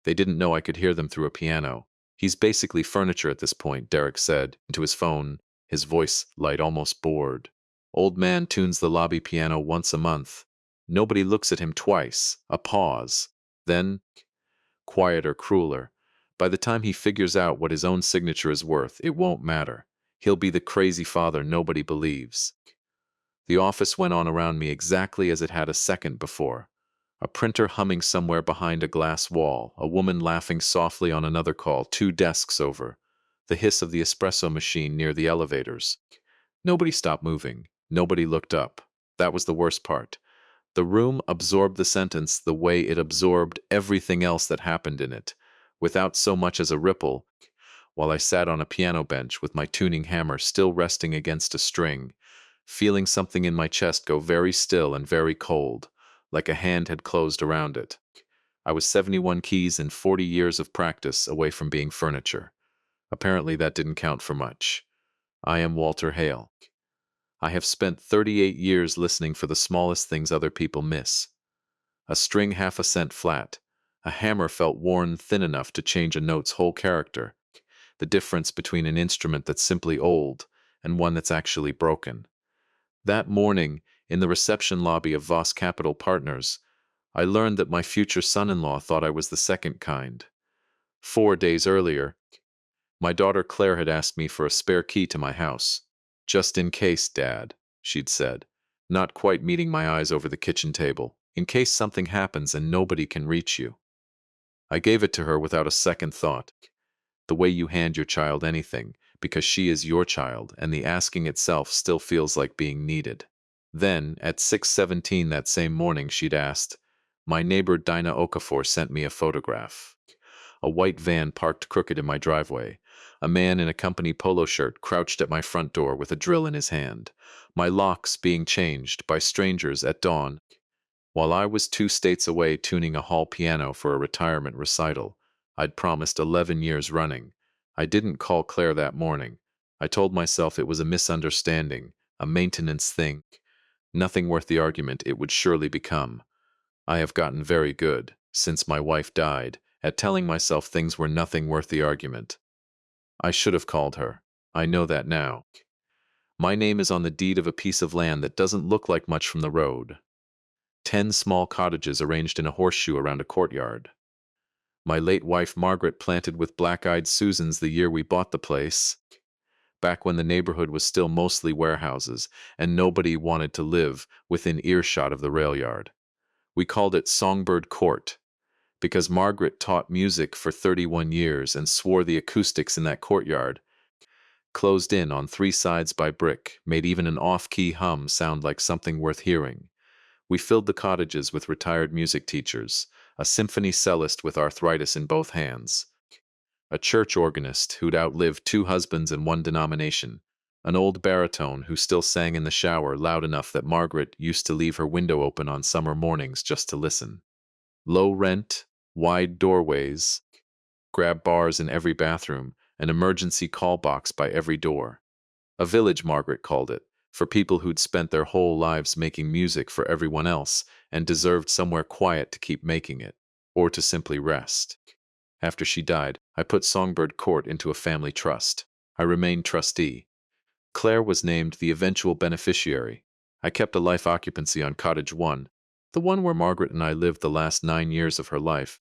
They didn't know I could hear them through a piano. He's basically furniture at this point, Derek said, into his phone, his voice light almost bored. Old man tunes the lobby piano once a month. Nobody looks at him twice. A pause. Then, quieter, crueler. By the time he figures out what his own signature is worth, it won't matter. He'll be the crazy father nobody believes. The office went on around me exactly as it had a second before. A printer humming somewhere behind a glass wall, a woman laughing softly on another call, 2 desks over, the hiss of the espresso machine near the elevators. Nobody stopped moving. Nobody looked up. That was the worst part. The room absorbed the sentence the way it absorbed everything else that happened in it, without so much as a ripple, while I sat on a piano bench with my tuning hammer still resting against a string, feeling something in my chest go very still and very cold, like a hand had closed around it. I was 71 keys and 40 years of practice away from being furniture. Apparently that didn't count for much. I am Walter Hale. I have spent 38 years listening for the smallest things other people miss. A string half a cent flat. A hammer felt worn thin enough to change a note's whole character. The difference between an instrument that's simply old and one that's actually broken. That morning, in the reception lobby of Voss Capital Partners, I learned that my future son-in-law thought I was the second kind. 4 days earlier, my daughter Claire had asked me for a spare key to my house. "Just in case, Dad," she'd said, not quite meeting my eyes over the kitchen table, "in case something happens and nobody can reach you." I gave it to her without a second thought. The way you hand your child anything, because she is your child, and the asking itself still feels like being needed. Then, at 6:17 that same morning, she'd asked, "My neighbor Dinah Okafor sent me a photograph." A white van parked crooked in my driveway. A man in a company polo shirt crouched at my front door with a drill in his hand. My locks being changed by strangers at dawn, while I was 2 states away tuning a hall piano for a retirement recital I'd promised 11 years running. I didn't call Claire that morning. I told myself it was a misunderstanding, a maintenance thing, nothing worth the argument it would surely become. I have gotten very good, since my wife died, at telling myself things were nothing worth the argument. I should have called her. I know that now. My name is on the deed of a piece of land that doesn't look like much from the road. 10 small cottages arranged in a horseshoe around a courtyard. My late wife Margaret planted with black-eyed Susans the year we bought the place, back when the neighborhood was still mostly warehouses and nobody wanted to live within earshot of the rail yard. We called it Songbird Court, because Margaret taught music for 31 years and swore the acoustics in that courtyard, closed in on 3 sides by brick, made even an off-key hum sound like something worth hearing. We filled the cottages with retired music teachers, a symphony cellist with arthritis in both hands, a church organist who'd outlived 2 husbands and 1 denomination, an old baritone who still sang in the shower loud enough that Margaret used to leave her window open on summer mornings just to listen. Low rent, wide doorways, grab bars in every bathroom, an emergency call box by every door. A village, Margaret called it, for people who'd spent their whole lives making music for everyone else and deserved somewhere quiet to keep making it, or to simply rest. After she died, I put Songbird Court into a family trust. I remained trustee. Claire was named the eventual beneficiary. I kept a life occupancy on Cottage 1, the one where Margaret and I lived the last 9 years of her life,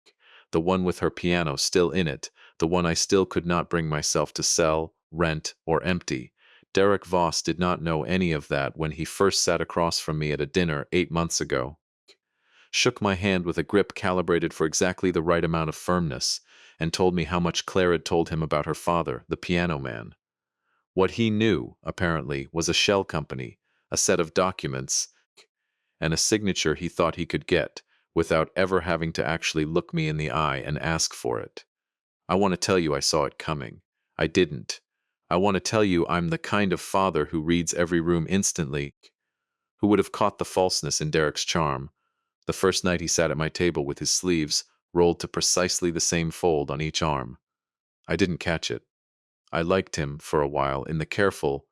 the one with her piano still in it, the one I still could not bring myself to sell, rent, or empty. Derek Voss did not know any of that when he first sat across from me at a dinner 8 months ago, shook my hand with a grip calibrated for exactly the right amount of firmness, and told me how much Claire had told him about her father, the piano man. What he knew, apparently, was a shell company, a set of documents, and a signature he thought he could get, without ever having to actually look me in the eye and ask for it. I want to tell you I saw it coming. I didn't. I want to tell you I'm the kind of father who reads every room instantly, who would have caught the falseness in Derek's charm. The first night he sat at my table with his sleeves rolled to precisely the same fold on each arm. I didn't catch it. I liked him for a while in the careful,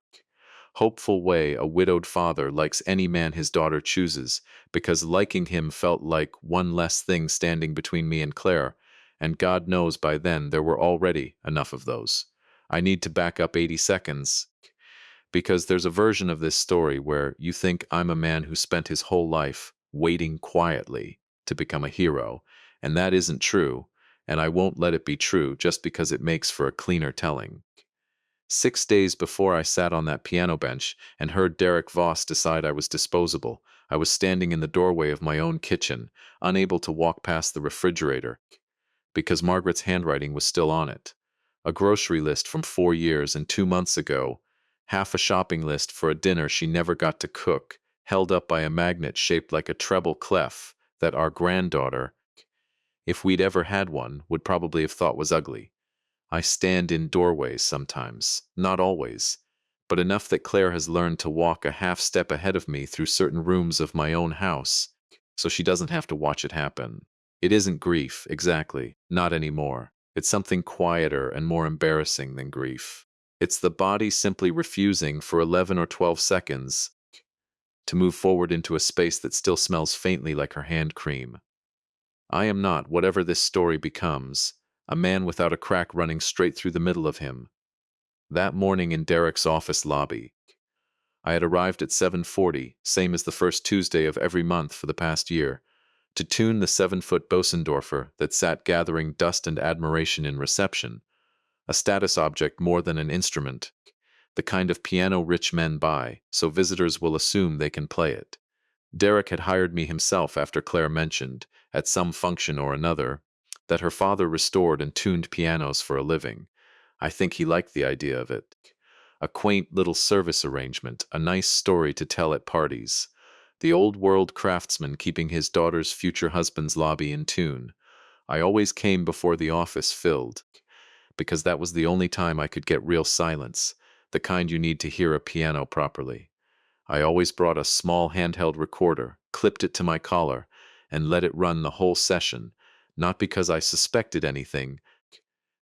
hopeful way a widowed father likes any man his daughter chooses, because liking him felt like one less thing standing between me and Claire, And God knows by then there were already enough of those. I need to back up 80 seconds because there's a version of this story where you think I'm a man who spent his whole life waiting quietly to become a hero, and that isn't true, and I won't let it be true just because it makes for a cleaner telling. 6 days before I sat on that piano bench and heard Derek Voss decide I was disposable, I was standing in the doorway of my own kitchen, unable to walk past the refrigerator because Margaret's handwriting was still on it. A grocery list from 4 years and 2 months ago, half a shopping list for a dinner she never got to cook, held up by a magnet shaped like a treble clef that our granddaughter, if we'd ever had one, would probably have thought was ugly. I stand in doorways sometimes, not always, but enough that Claire has learned to walk a half step ahead of me through certain rooms of my own house, so she doesn't have to watch it happen. It isn't grief, exactly, not anymore. It's something quieter and more embarrassing than grief. It's the body simply refusing for 11 or 12 seconds to move forward into a space that still smells faintly like her hand cream. I am not, whatever this story becomes, a man without a crack running straight through the middle of him. That morning in Derek's office lobby, I had arrived at 7:40, same as the first Tuesday of every month for the past year, to tune the 7-foot Bosendorfer that sat gathering dust and admiration in reception, a status object more than an instrument, the kind of piano rich men buy, so visitors will assume they can play it. Derek had hired me himself after Claire mentioned, at some function or another, that her father restored and tuned pianos for a living. I think he liked the idea of it. A quaint little service arrangement, a nice story to tell at parties. The old-world craftsman keeping his daughter's future husband's lobby in tune. I always came before the office filled, because that was the only time I could get real silence, the kind you need to hear a piano properly. I always brought a small handheld recorder, clipped it to my collar, and let it run the whole session, not because I suspected anything,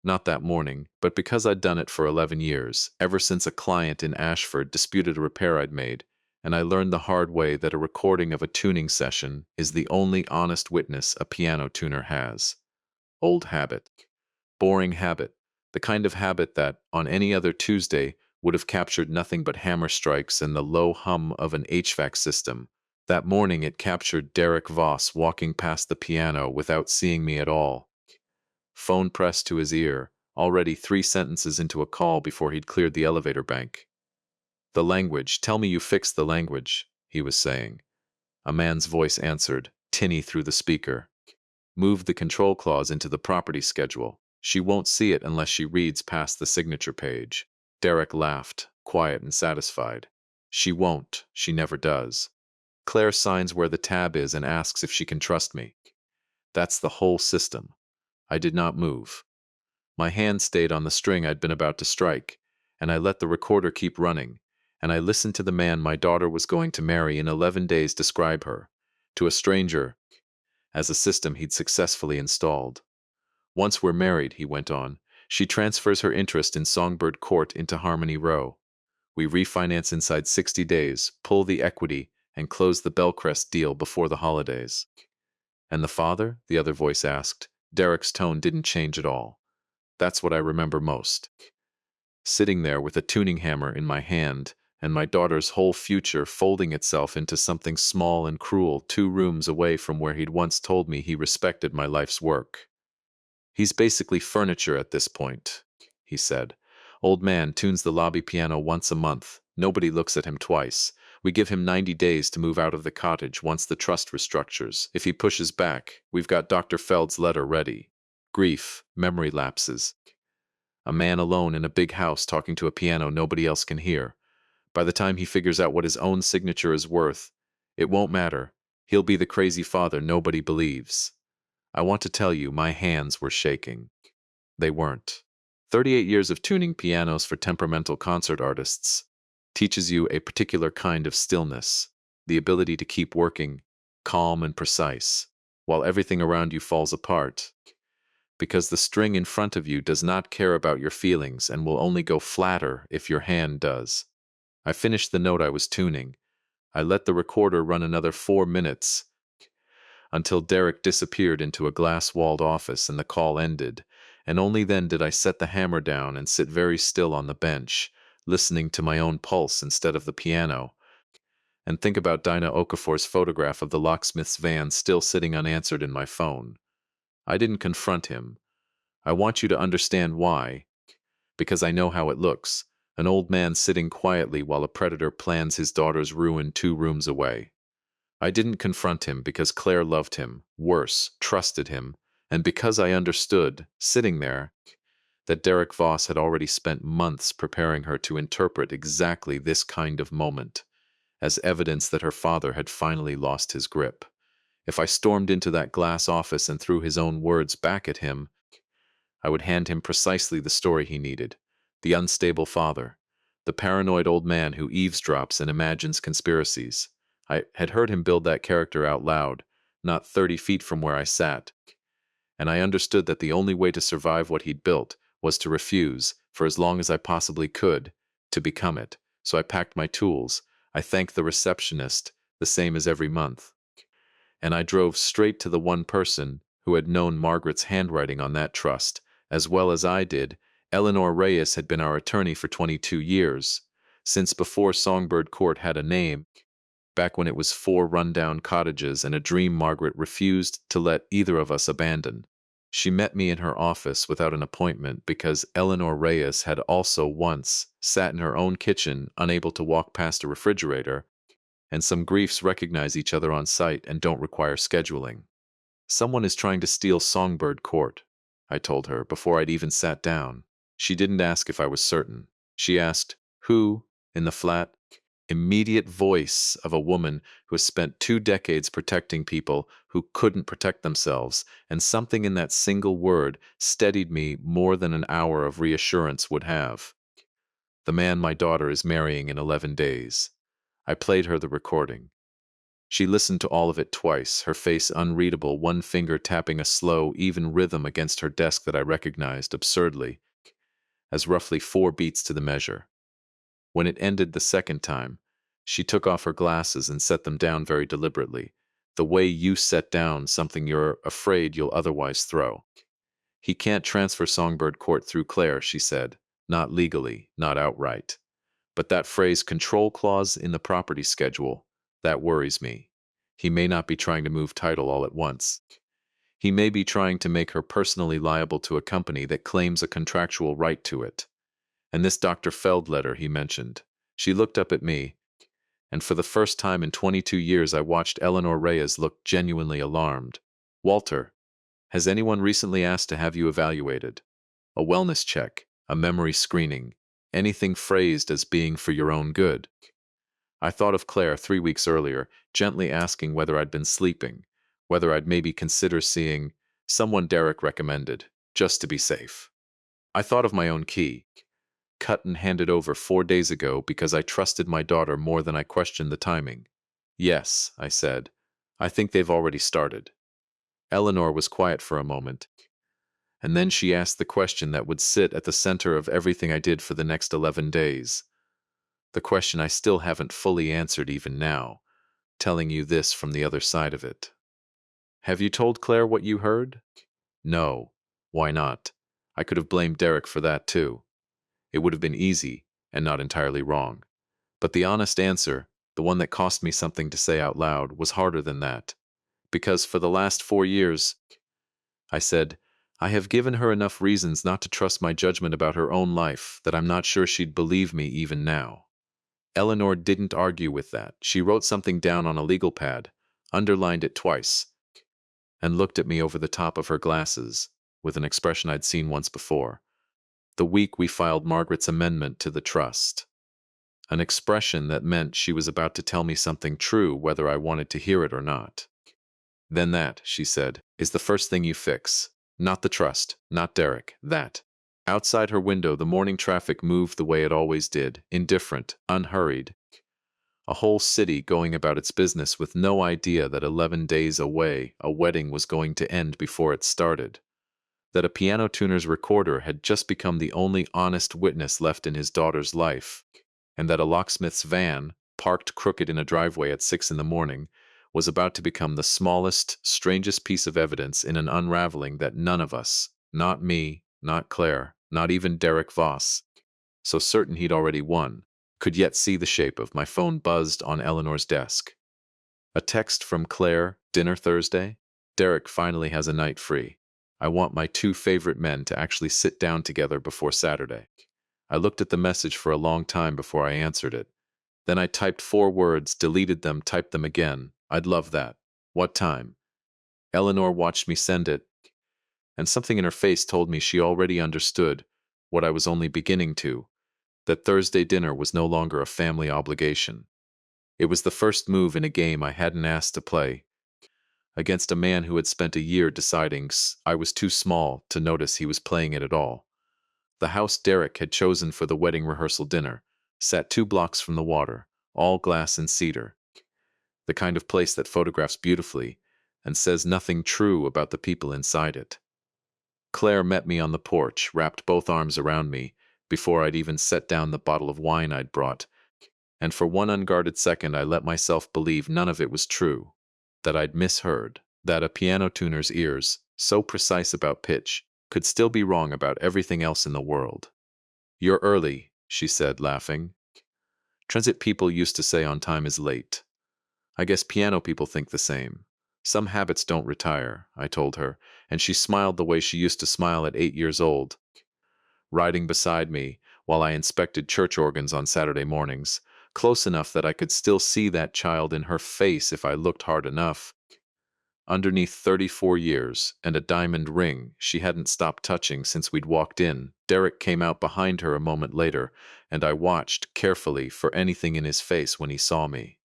not that morning, but because I'd done it for 11 years, ever since a client in Ashford disputed a repair I'd made, and I learned the hard way that a recording of a tuning session is the only honest witness a piano tuner has. Old habit. Boring habit. The kind of habit that, on any other Tuesday, would have captured nothing but hammer strikes and the low hum of an HVAC system. That morning it captured Derek Voss walking past the piano without seeing me at all. Phone pressed to his ear, already 3 sentences into a call before he'd cleared the elevator bank. "The language, tell me you fixed the language," he was saying. A man's voice answered, tinny through the speaker. "Move the control clause into the property schedule. She won't see it unless she reads past the signature page." Derek laughed, quiet and satisfied. "She won't. She never does. Claire signs where the tab is and asks if she can trust me. That's the whole system." I did not move. My hand stayed on the string I'd been about to strike, and I let the recorder keep running, and I listened to the man my daughter was going to marry in 11 days describe her, to a stranger, as a system he'd successfully installed. "Once we're married," he went on, "she transfers her interest in Songbird Court into Harmony Row. We refinance inside 60 days, pull the equity, and close the Bellcrest deal before the holidays." "And the father?" the other voice asked. Derek's tone didn't change at all. That's what I remember most. Sitting there with a tuning hammer in my hand, and my daughter's whole future folding itself into something small and cruel 2 rooms away from where he'd once told me he respected my life's work. "He's basically furniture at this point," he said. "Old man tunes the lobby piano once a month. Nobody looks at him twice. We give him 90 days to move out of the cottage once the trust restructures. If he pushes back, we've got Dr. Feld's letter ready. Grief, memory lapses. A man alone in a big house talking to a piano nobody else can hear. By the time he figures out what his own signature is worth, it won't matter. He'll be the crazy father nobody believes." I want to tell you, my hands were shaking. They weren't. 38 years of tuning pianos for temperamental concert artists teaches you a particular kind of stillness, the ability to keep working, calm and precise, while everything around you falls apart, because the string in front of you does not care about your feelings and will only go flatter if your hand does. I finished the note I was tuning. I let the recorder run another 4 minutes until Derek disappeared into a glass-walled office and the call ended, and only then did I set the hammer down and sit very still on the bench, listening to my own pulse instead of the piano, and think about Dinah Okafor's photograph of the locksmith's van still sitting unanswered in my phone. I didn't confront him. I want you to understand why, because I know how it looks. An old man sitting quietly while a predator plans his daughter's ruin 2 rooms away. I didn't confront him because Claire loved him, worse, trusted him, and because I understood, sitting there, that Derek Voss had already spent months preparing her to interpret exactly this kind of moment as evidence that her father had finally lost his grip. If I stormed into that glass office and threw his own words back at him, I would hand him precisely the story he needed: the unstable father, the paranoid old man who eavesdrops and imagines conspiracies. I had heard him build that character out loud, not 30 feet from where I sat, and I understood that the only way to survive what he'd built was to refuse, for as long as I possibly could, to become it. So I packed my tools. I thanked the receptionist, the same as every month, and I drove straight to the one person who had known Margaret's handwriting on that trust, as well as I did. Eleanor Reyes had been our attorney for 22 years, since before Songbird Court had a name, back when it was 4 rundown cottages and a dream Margaret refused to let either of us abandon. She met me in her office without an appointment because Eleanor Reyes had also once sat in her own kitchen, unable to walk past a refrigerator, and some griefs recognize each other on sight and don't require scheduling. Someone is trying to steal Songbird Court, I told her before I'd even sat down. She didn't ask if I was certain. She asked, who, in the flat, immediate voice of a woman who has spent 2 decades protecting people who couldn't protect themselves, and something in that single word steadied me more than an hour of reassurance would have. The man my daughter is marrying in 11 days. I played her the recording. She listened to all of it twice, her face unreadable, one finger tapping a slow, even rhythm against her desk that I recognized, absurdly, as roughly 4 beats to the measure. When it ended the second time, she took off her glasses and set them down very deliberately, the way you set down something you're afraid you'll otherwise throw. He can't transfer Songbird Court through Claire, she said. Not legally, not outright. But that phrase control clause in the property schedule, that worries me. He may not be trying to move title all at once. He may be trying to make her personally liable to a company that claims a contractual right to it. And this Dr. Feld letter he mentioned. She looked up at me, and for the first time in 22 years I watched Eleanor Reyes look genuinely alarmed. Walter, has anyone recently asked to have you evaluated? A wellness check, a memory screening, anything phrased as being for your own good. I thought of Claire 3 weeks earlier, gently asking whether I'd been sleeping, whether I'd maybe consider seeing someone Derek recommended, just to be safe. I thought of my own key, cut and handed over 4 days ago because I trusted my daughter more than I questioned the timing. Yes, I said. I think they've already started. Eleanor was quiet for a moment, and then she asked the question that would sit at the center of everything I did for the next 11 days. The question I still haven't fully answered even now, telling you this from the other side of it. Have you told Claire what you heard? No. Why not? I could have blamed Derek for that too. It would have been easy and not entirely wrong. But the honest answer, the one that cost me something to say out loud, was harder than that. Because for the last 4 years, I said, I have given her enough reasons not to trust my judgment about her own life that I'm not sure she'd believe me even now. Eleanor didn't argue with that. She wrote something down on a legal pad, underlined it twice, and looked at me over the top of her glasses with an expression I'd seen once before. The week we filed Margaret's amendment to the trust. An expression that meant she was about to tell me something true whether I wanted to hear it or not. Then that, she said, is the first thing you fix. Not the trust, not Derek, that. Outside her window, the morning traffic moved the way it always did, indifferent, unhurried. A whole city going about its business with no idea that 11 days away a wedding was going to end before it started. That a piano tuner's recorder had just become the only honest witness left in his daughter's life, and that a locksmith's van, parked crooked in a driveway at 6 in the morning, was about to become the smallest, strangest piece of evidence in an unraveling that none of us, not me, not Claire, not even Derek Voss, so certain he'd already won, could yet see the shape of. My phone buzzed on Eleanor's desk. A text from Claire, dinner Thursday? Derek finally has a night free. I want my two favorite men to actually sit down together before Saturday. I looked at the message for a long time before I answered it. Then I typed 4 words, deleted them, typed them again. I'd love that. What time? Eleanor watched me send it, and something in her face told me she already understood what I was only beginning to, that Thursday dinner was no longer a family obligation. It was the first move in a game I hadn't asked to play, against a man who had spent a year deciding I was too small to notice he was playing it at all. The house Derek had chosen for the wedding rehearsal dinner sat 2 blocks from the water, all glass and cedar, the kind of place that photographs beautifully and says nothing true about the people inside it. Claire met me on the porch, wrapped both arms around me before I'd even set down the bottle of wine I'd brought, and for one unguarded second I let myself believe none of it was true, that I'd misheard, that a piano tuner's ears, so precise about pitch, could still be wrong about everything else in the world. "You're early," she said, laughing. "Transit people used to say on time is late. I guess piano people think the same. Some habits don't retire," I told her, and she smiled the way she used to smile at 8 years old, riding beside me while I inspected church organs on Saturday mornings, close enough that I could still see that child in her face if I looked hard enough. Underneath 34 years and a diamond ring she hadn't stopped touching since we'd walked in, Derek came out behind her a moment later, and I watched carefully for anything in his face when he saw me.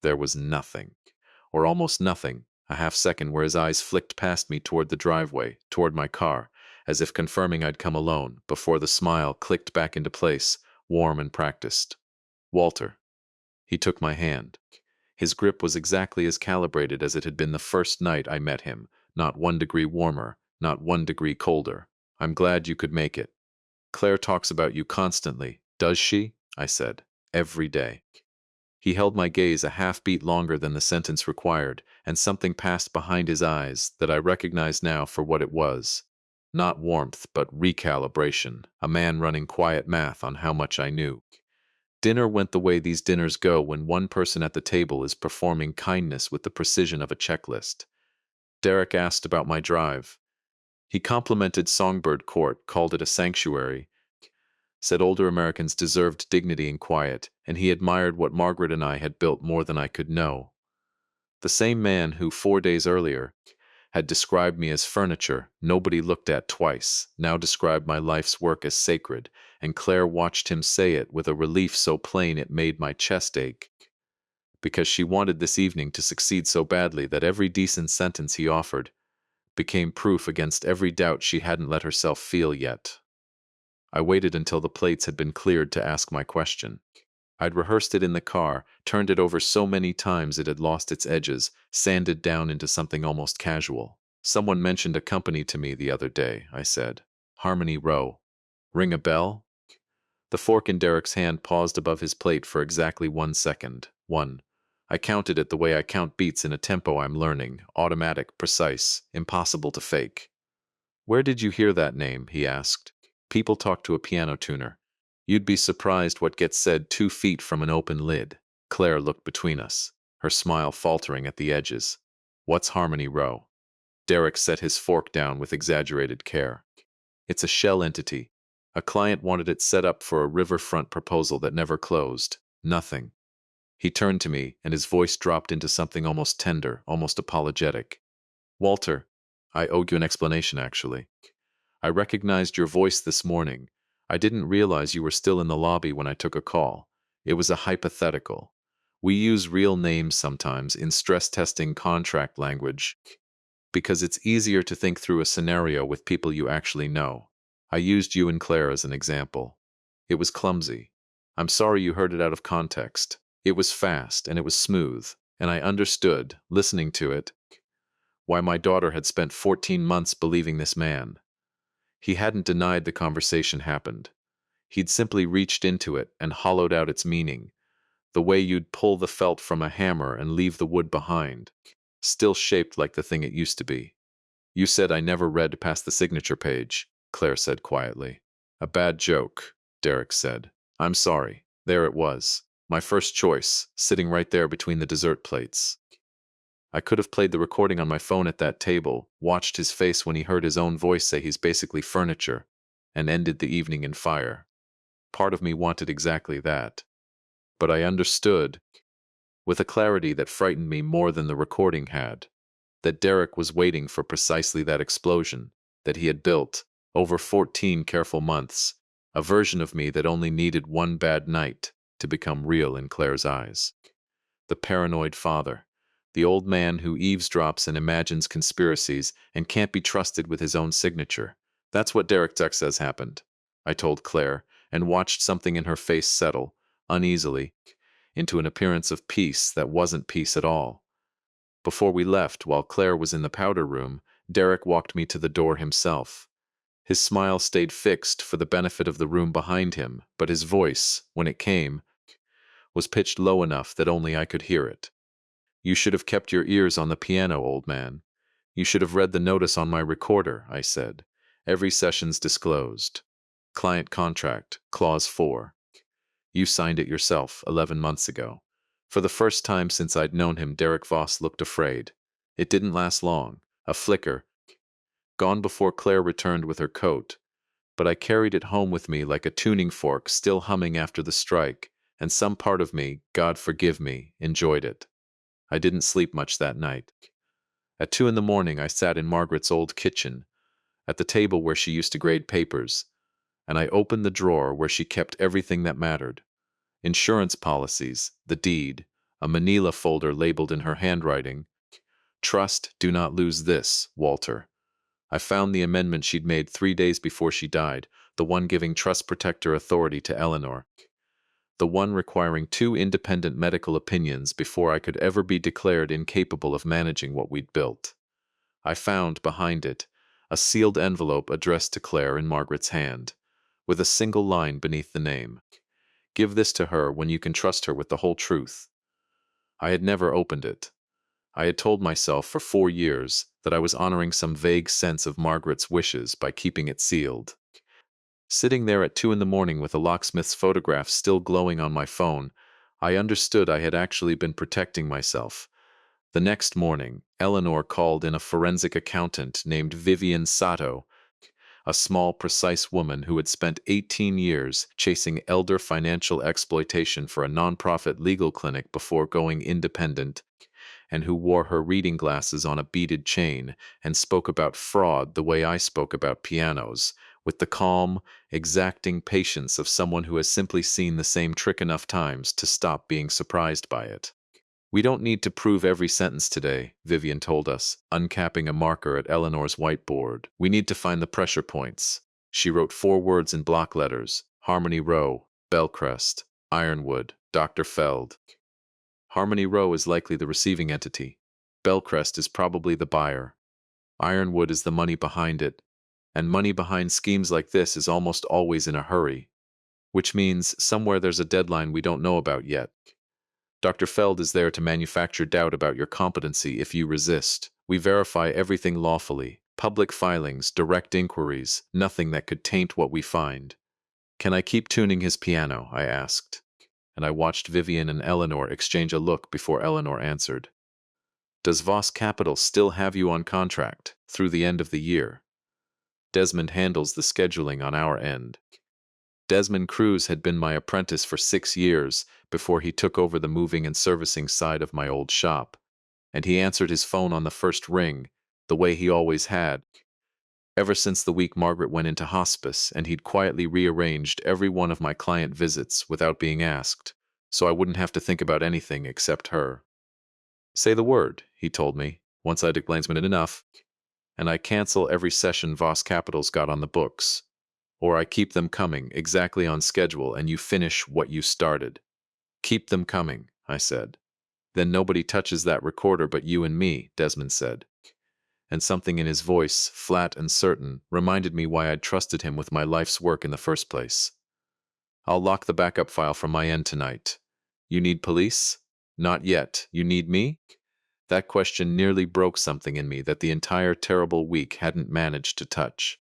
There was nothing, or almost nothing, a half-second where his eyes flicked past me toward the driveway, toward my car, as if confirming I'd come alone, before the smile clicked back into place, warm and practiced. "Walter." He took my hand. His grip was exactly as calibrated as it had been the first night I met him, not 1 degree warmer, not 1 degree colder. "I'm glad you could make it. Claire talks about you constantly, does she?" I said. "Every day." He held my gaze a half-beat longer than the sentence required, and something passed behind his eyes that I recognized now for what it was. Not warmth, but recalibration, a man running quiet math on how much I knew. Dinner went the way these dinners go when one person at the table is performing kindness with the precision of a checklist. Derek asked about my drive. He complimented Songbird Court, called it a sanctuary, said older Americans deserved dignity and quiet, and he admired what Margaret and I had built more than I could know. The same man who 4 days earlier had described me as furniture nobody looked at twice, now described my life's work as sacred, and Claire watched him say it with a relief so plain it made my chest ache, because she wanted this evening to succeed so badly that every decent sentence he offered became proof against every doubt she hadn't let herself feel yet. I waited until the plates had been cleared to ask my question. I'd rehearsed it in the car, turned it over so many times it had lost its edges, sanded down into something almost casual. "Someone mentioned a company to me the other day," I said. "Harmony Row. Ring a bell?" The fork in Derek's hand paused above his plate for exactly 1 second. 1. I counted it the way I count beats in a tempo I'm learning, automatic, precise, impossible to fake. "Where did you hear that name?" he asked. "People talk to a piano tuner. You'd be surprised what gets said 2 feet from an open lid." Claire looked between us, her smile faltering at the edges. "What's Harmony Row?" Derek set his fork down with exaggerated care. "It's a shell entity. A client wanted it set up for a riverfront proposal that never closed. Nothing." He turned to me, and his voice dropped into something almost tender, almost apologetic. "Walter, I owe you an explanation, actually. I recognized your voice this morning. I didn't realize you were still in the lobby when I took a call. It was a hypothetical. We use real names sometimes in stress testing contract language because it's easier to think through a scenario with people you actually know. I used you and Claire as an example. It was clumsy. I'm sorry you heard it out of context. It was fast and it was smooth, and I understood, listening to it, why my daughter had spent 14 months believing this man. He hadn't denied the conversation happened. He'd simply reached into it and hollowed out its meaning. The way you'd pull the felt from a hammer and leave the wood behind, still shaped like the thing it used to be. You said I never read past the signature page, Claire said quietly. A bad joke, Derek said. I'm sorry. There it was. My first choice, sitting right there between the dessert plates. I could have played the recording on my phone at that table, watched his face when he heard his own voice say he's basically furniture, and ended the evening in fire. Part of me wanted exactly that. But I understood, with a clarity that frightened me more than the recording had, that Derek was waiting for precisely that explosion that he had built over 14 careful months, a version of me that only needed one bad night to become real in Claire's eyes. The paranoid father, the old man who eavesdrops and imagines conspiracies and can't be trusted with his own signature. That's what Derek Duck says happened, I told Claire, and watched something in her face settle, uneasily, into an appearance of peace that wasn't peace at all. Before we left, while Claire was in the powder room, Derek walked me to the door himself. His smile stayed fixed for the benefit of the room behind him, but his voice, when it came, was pitched low enough that only I could hear it. You should have kept your ears on the piano, old man. You should have read the notice on my recorder, I said. Every session's disclosed. Client contract, clause 4. You signed it yourself 11 months ago. For the first time since I'd known him, Derek Voss looked afraid. It didn't last long. A flicker, gone before Claire returned with her coat. But I carried it home with me like a tuning fork still humming after the strike, and some part of me, God forgive me, enjoyed it. I didn't sleep much that night. At 2 in the morning, I sat in Margaret's old kitchen, at the table where she used to grade papers, and I opened the drawer where she kept everything that mattered. Insurance policies, the deed, a manila folder labeled in her handwriting. Trust, do not lose this, Walter. I found the amendment she'd made 3 days before she died, the one giving trust protector authority to Eleanor, the one requiring 2 independent medical opinions before I could ever be declared incapable of managing what we'd built. I found, behind it, a sealed envelope addressed to Claire in Margaret's hand, with a single line beneath the name. Give this to her when you can trust her with the whole truth. I had never opened it. I had told myself for 4 years that I was honoring some vague sense of Margaret's wishes by keeping it sealed. Sitting there at 2 in the morning with a locksmith's photograph still glowing on my phone, I understood I had actually been protecting myself. The next morning, Eleanor called in a forensic accountant named Vivian Sato, a small, precise woman who had spent 18 years chasing elder financial exploitation for a nonprofit legal clinic before going independent, and who wore her reading glasses on a beaded chain and spoke about fraud the way I spoke about pianos, with the calm, exacting patience of someone who has simply seen the same trick enough times to stop being surprised by it. We don't need to prove every sentence today, Vivian told us, uncapping a marker at Eleanor's whiteboard. We need to find the pressure points. She wrote 4 words in block letters: Harmony Row, Bellcrest, Ironwood, Dr. Feld. Harmony Row is likely the receiving entity. Bellcrest is probably the buyer. Ironwood is the money behind it. And money behind schemes like this is almost always in a hurry, which means somewhere there's a deadline we don't know about yet. Dr. Feld is there to manufacture doubt about your competency if you resist. We verify everything lawfully. Public filings, direct inquiries, nothing that could taint what we find. Can I keep tuning his piano? I asked, and I watched Vivian and Eleanor exchange a look before Eleanor answered. Does Voss Capital still have you on contract through the end of the year? Desmond handles the scheduling on our end. Desmond Cruz had been my apprentice for 6 years before he took over the moving and servicing side of my old shop, and he answered his phone on the first ring, the way he always had, ever since the week Margaret went into hospice, and he'd quietly rearranged every one of my client visits without being asked, so I wouldn't have to think about anything except her. Say the word, he told me, once I'd explained it enough, and I cancel every session Voss Capital's got on the books. Or I keep them coming, exactly on schedule, and you finish what you started. Keep them coming, I said. Then nobody touches that recorder but you and me, Desmond said. And something in his voice, flat and certain, reminded me why I'd trusted him with my life's work in the first place. I'll lock the backup file from my end tonight. You need police? Not yet. You need me? That question nearly broke something in me that the entire terrible week hadn't managed to touch.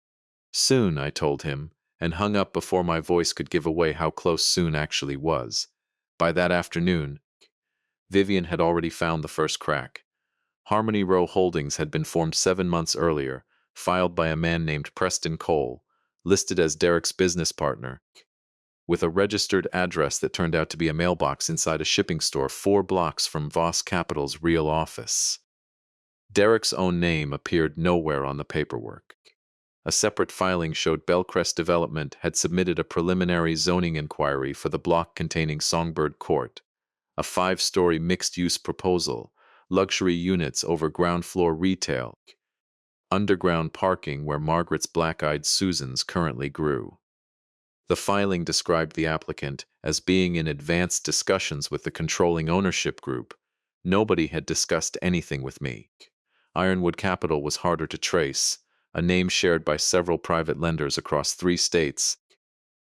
Soon, I told him, and hung up before my voice could give away how close soon actually was. By that afternoon, Vivian had already found the first crack. Harmony Row Holdings had been formed 7 months earlier, filed by a man named Preston Cole, listed as Derek's business partner, with a registered address that turned out to be a mailbox inside a shipping store 4 blocks from Voss Capital's real office. Derek's own name appeared nowhere on the paperwork. A separate filing showed Bellcrest Development had submitted a preliminary zoning inquiry for the block containing Songbird Court, a 5-story mixed-use proposal, luxury units over ground floor retail, underground parking where Margaret's black-eyed Susans currently grew. The filing described the applicant as being in advanced discussions with the controlling ownership group. Nobody had discussed anything with me. Ironwood Capital was harder to trace, a name shared by several private lenders across 3 states.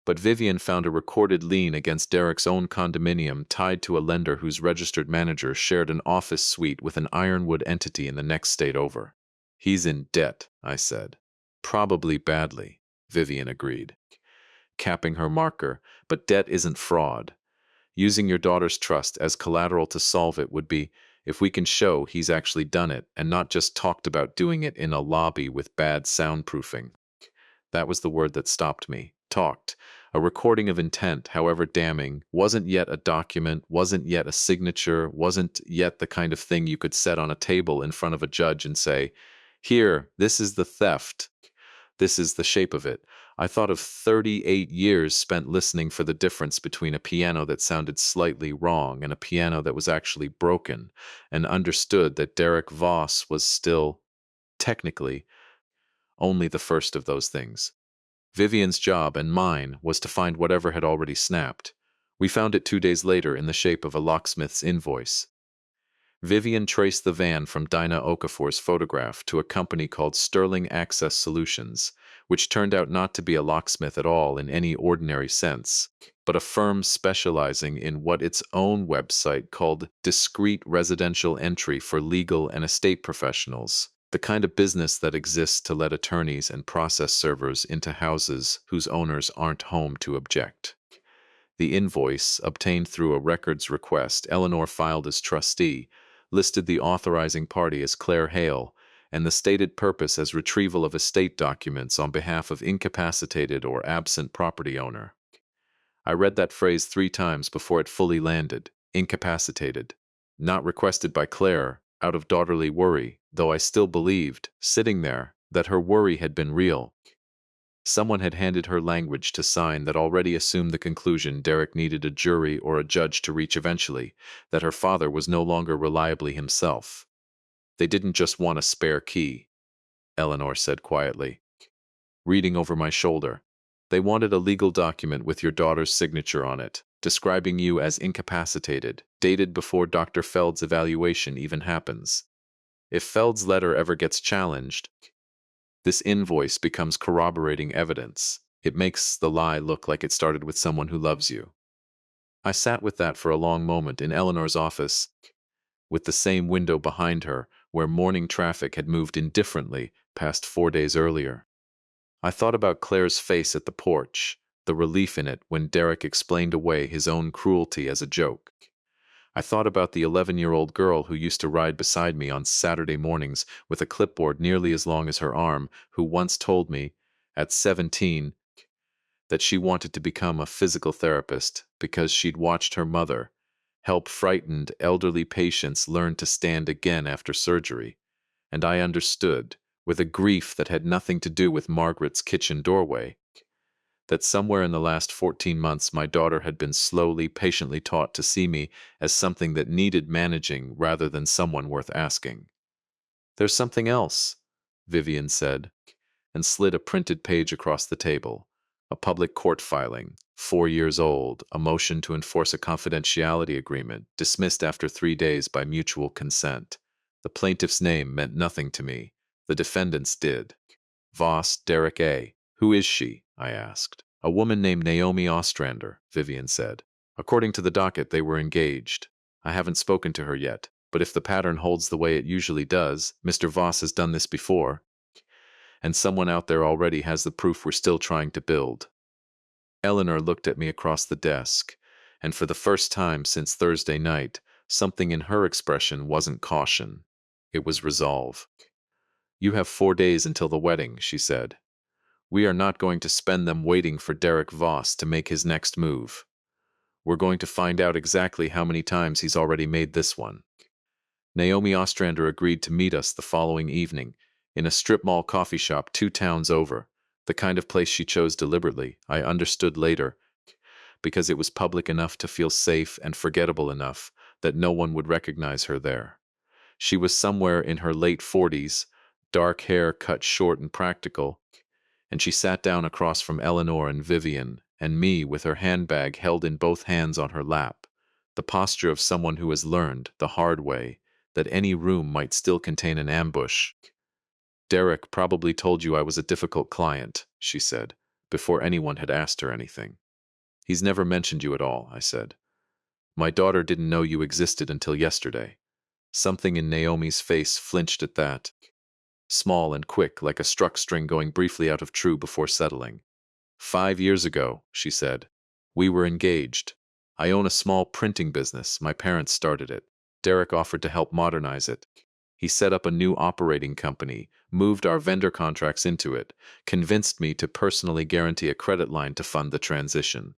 But Vivian found a recorded lien against Derek's own condominium tied to a lender whose registered manager shared an office suite with an Ironwood entity in the next state over. He's in debt, I said. Probably badly, Vivian agreed, capping her marker, but debt isn't fraud. Using your daughter's trust as collateral to solve it would be if we can show he's actually done it and not just talked about doing it in a lobby with bad soundproofing. That was the word that stopped me. Talked. A recording of intent, however damning, wasn't yet a document, wasn't yet a signature, wasn't yet the kind of thing you could set on a table in front of a judge and say, "Here, this is the theft. This is the shape of it." I thought of 38 years spent listening for the difference between a piano that sounded slightly wrong and a piano that was actually broken, and understood that Derek Voss was still, technically, only the first of those things. Vivian's job and mine was to find whatever had already snapped. We found it 2 days later in the shape of a locksmith's invoice. Vivian traced the van from Dinah Okafor's photograph to a company called Sterling Access Solutions, which turned out not to be a locksmith at all in any ordinary sense, but a firm specializing in what its own website called discreet residential entry for legal and estate professionals, the kind of business that exists to let attorneys and process servers into houses whose owners aren't home to object. The invoice, obtained through a records request Eleanor filed as trustee, listed the authorizing party as Claire Hale, and the stated purpose as retrieval of estate documents on behalf of incapacitated or absent property owner. I read that phrase 3 times before it fully landed. Incapacitated. Not requested by Claire, out of daughterly worry, though I still believed, sitting there, that her worry had been real. Someone had handed her language to sign that already assumed the conclusion Derek needed a jury or a judge to reach eventually, that her father was no longer reliably himself. They didn't just want a spare key, Eleanor said quietly, reading over my shoulder. They wanted a legal document with your daughter's signature on it, describing you as incapacitated, dated before Dr. Feld's evaluation even happens. If Feld's letter ever gets challenged, this invoice becomes corroborating evidence. It makes the lie look like it started with someone who loves you. I sat with that for a long moment in Eleanor's office, with the same window behind her where morning traffic had moved indifferently past 4 days earlier. I thought about Claire's face at the porch, the relief in it when Derek explained away his own cruelty as a joke. I thought about the 11-year-old girl who used to ride beside me on Saturday mornings with a clipboard nearly as long as her arm, who once told me, at 17, that she wanted to become a physical therapist because she'd watched her mother help frightened elderly patients learn to stand again after surgery. And I understood, with a grief that had nothing to do with Margaret's kitchen doorway, that somewhere in the last 14 months my daughter had been slowly, patiently taught to see me as something that needed managing rather than someone worth asking. "There's something else," Vivian said, and slid a printed page across the table. A public court filing, 4 years old, a motion to enforce a confidentiality agreement, dismissed after 3 days by mutual consent. The plaintiff's name meant nothing to me. The defendant's did. Voss Derek A. Who is she? I asked. A woman named Naomi Ostrander, Vivian said. According to the docket, they were engaged. I haven't spoken to her yet, but if the pattern holds the way it usually does, Mr. Voss has done this before, and someone out there already has the proof we're still trying to build. Eleanor looked at me across the desk, and for the first time since Thursday night, something in her expression wasn't caution. It was resolve. "You have 4 days until the wedding," she said. "We are not going to spend them waiting for Derek Voss to make his next move. We're going to find out exactly how many times he's already made this one." Naomi Ostrander agreed to meet us the following evening in a strip mall coffee shop 2 towns over, the kind of place she chose deliberately, I understood later, because it was public enough to feel safe and forgettable enough that no one would recognize her there. She was somewhere in her late 40s, dark hair cut short and practical, and she sat down across from Eleanor and Vivian and me with her handbag held in both hands on her lap, the posture of someone who has learned, the hard way, that any room might still contain an ambush. "Derek probably told you I was a difficult client," she said, before anyone had asked her anything. "He's never mentioned you at all," I said. "My daughter didn't know you existed until yesterday." Something in Naomi's face flinched at that, small and quick, like a struck string going briefly out of true before settling. "5 years ago," she said, "we were engaged. I own a small printing business. My parents started it. Derek offered to help modernize it. He set up a new operating company, moved our vendor contracts into it, convinced me to personally guarantee a credit line to fund the transition.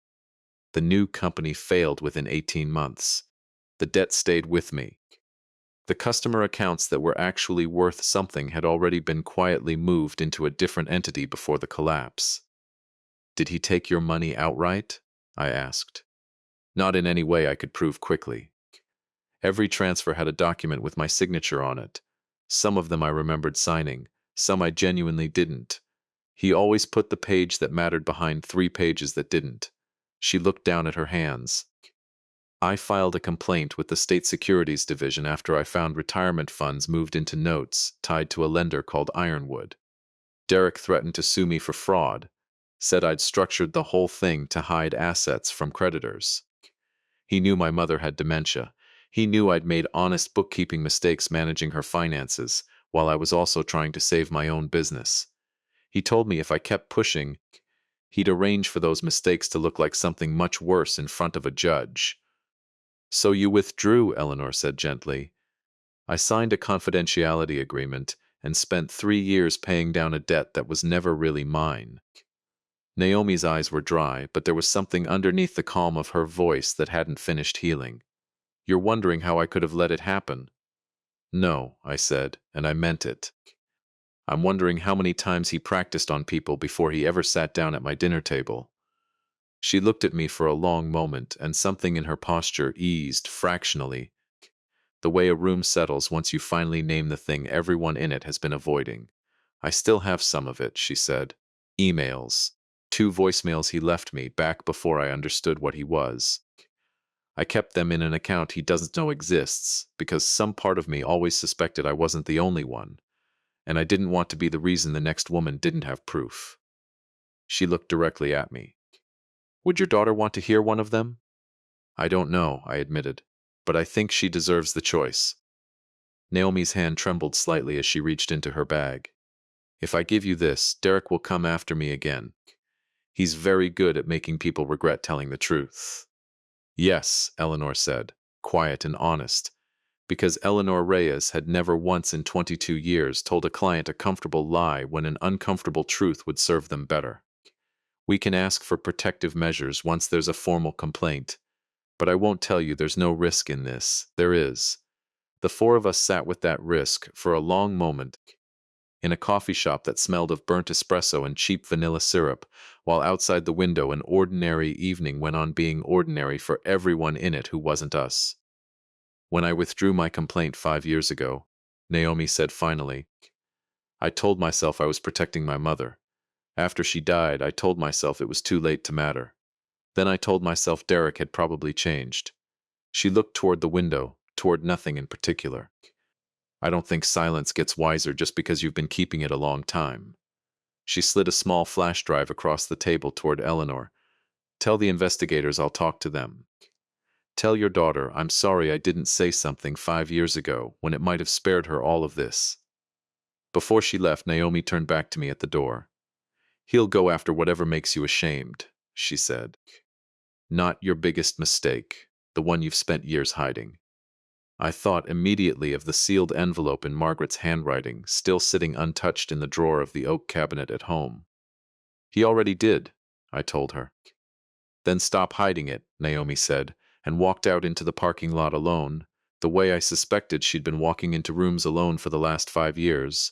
The new company failed within 18 months. The debt stayed with me. The customer accounts that were actually worth something had already been quietly moved into a different entity before the collapse." "Did he take your money outright?" I asked. "Not in any way I could prove quickly. Every transfer had a document with my signature on it. Some of them I remembered signing, some I genuinely didn't. He always put the page that mattered behind 3 pages that didn't." She looked down at her hands. "I filed a complaint with the State Securities Division after I found retirement funds moved into notes tied to a lender called Ironwood. Derek threatened to sue me for fraud, said I'd structured the whole thing to hide assets from creditors. He knew my mother had dementia. He knew I'd made honest bookkeeping mistakes managing her finances, while I was also trying to save my own business. He told me if I kept pushing, he'd arrange for those mistakes to look like something much worse in front of a judge." "So you withdrew," Eleanor said gently. "I signed a confidentiality agreement and spent 3 years paying down a debt that was never really mine." Naomi's eyes were dry, but there was something underneath the calm of her voice that hadn't finished healing. "You're wondering how I could have let it happen?" "No," I said, and I meant it. "I'm wondering how many times he practiced on people before he ever sat down at my dinner table." She looked at me for a long moment, and something in her posture eased fractionally, the way a room settles once you finally name the thing everyone in it has been avoiding. "I still have some of it," she said. "Emails. 2 voicemails he left me back before I understood what he was. I kept them in an account he doesn't know exists, because some part of me always suspected I wasn't the only one, and I didn't want to be the reason the next woman didn't have proof." She looked directly at me. "Would your daughter want to hear one of them?" "I don't know," I admitted, "but I think she deserves the choice." Naomi's hand trembled slightly as she reached into her bag. "If I give you this, Derek will come after me again. He's very good at making people regret telling the truth." "Yes," Eleanor said, quiet and honest, because Eleanor Reyes had never once in 22 years told a client a comfortable lie when an uncomfortable truth would serve them better. "We can ask for protective measures once there's a formal complaint, but I won't tell you there's no risk in this. There is." The 4 of us sat with that risk for a long moment in a coffee shop that smelled of burnt espresso and cheap vanilla syrup, while outside the window an ordinary evening went on being ordinary for everyone in it who wasn't us. "When I withdrew my complaint 5 years ago," Naomi said finally, "I told myself I was protecting my mother. After she died, I told myself it was too late to matter. Then I told myself Derek had probably changed." She looked toward the window, toward nothing in particular. "I don't think silence gets wiser just because you've been keeping it a long time." She slid a small flash drive across the table toward Eleanor. Tell the investigators I'll talk to them. Tell your daughter I'm sorry I didn't say something 5 years ago when it might have spared her all of this. Before she left, Naomi turned back to me at the door. He'll go after whatever makes you ashamed, she said. Not your biggest mistake, the one you've spent years hiding. I thought immediately of the sealed envelope in Margaret's handwriting, still sitting untouched in the drawer of the oak cabinet at home. He already did, I told her. Then stop hiding it, Naomi said, and walked out into the parking lot alone, the way I suspected she'd been walking into rooms alone for the last 5 years.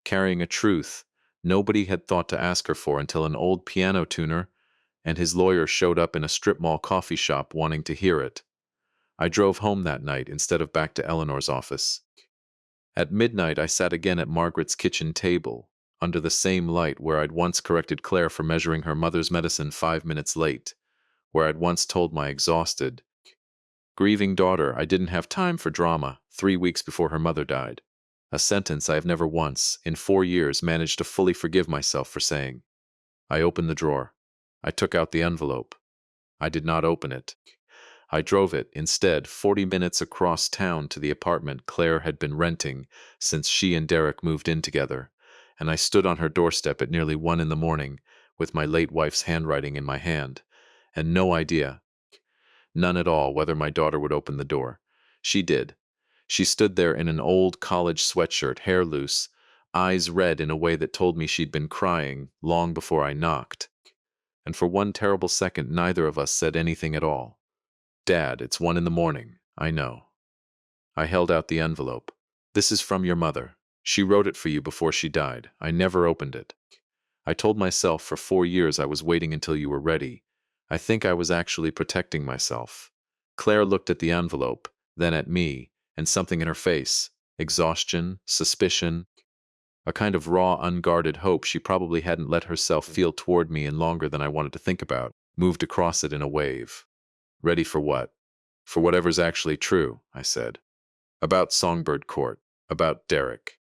Carrying a truth nobody had thought to ask her for until an old piano tuner and his lawyer showed up in a strip mall coffee shop wanting to hear it. I drove home that night instead of back to Eleanor's office. At midnight, I sat again at Margaret's kitchen table, under the same light where I'd once corrected Claire for measuring her mother's medicine 5 minutes late, where I'd once told my exhausted, grieving daughter I didn't have time for drama 3 weeks before her mother died. A sentence I have never once, in 4 years, managed to fully forgive myself for saying. I opened the drawer. I took out the envelope. I did not open it. I drove it, instead, 40 minutes across town to the apartment Claire had been renting since she and Derek moved in together, and I stood on her doorstep at nearly 1 in the morning with my late wife's handwriting in my hand, and no idea, none at all, whether my daughter would open the door. She did. She stood there in an old college sweatshirt, hair loose, eyes red in a way that told me she'd been crying long before I knocked. And for one terrible second, neither of us said anything at all. Dad, it's 1 in the morning, I know. I held out the envelope. This is from your mother. She wrote it for you before she died. I never opened it. I told myself for 4 years I was waiting until you were ready. I think I was actually protecting myself. Claire looked at the envelope, then at me, and something in her face, exhaustion, suspicion, a kind of raw, unguarded hope she probably hadn't let herself feel toward me in longer than I wanted to think about, moved across it in a wave. Ready for what? For whatever's actually true, I said. About Songbird Court, about Derek,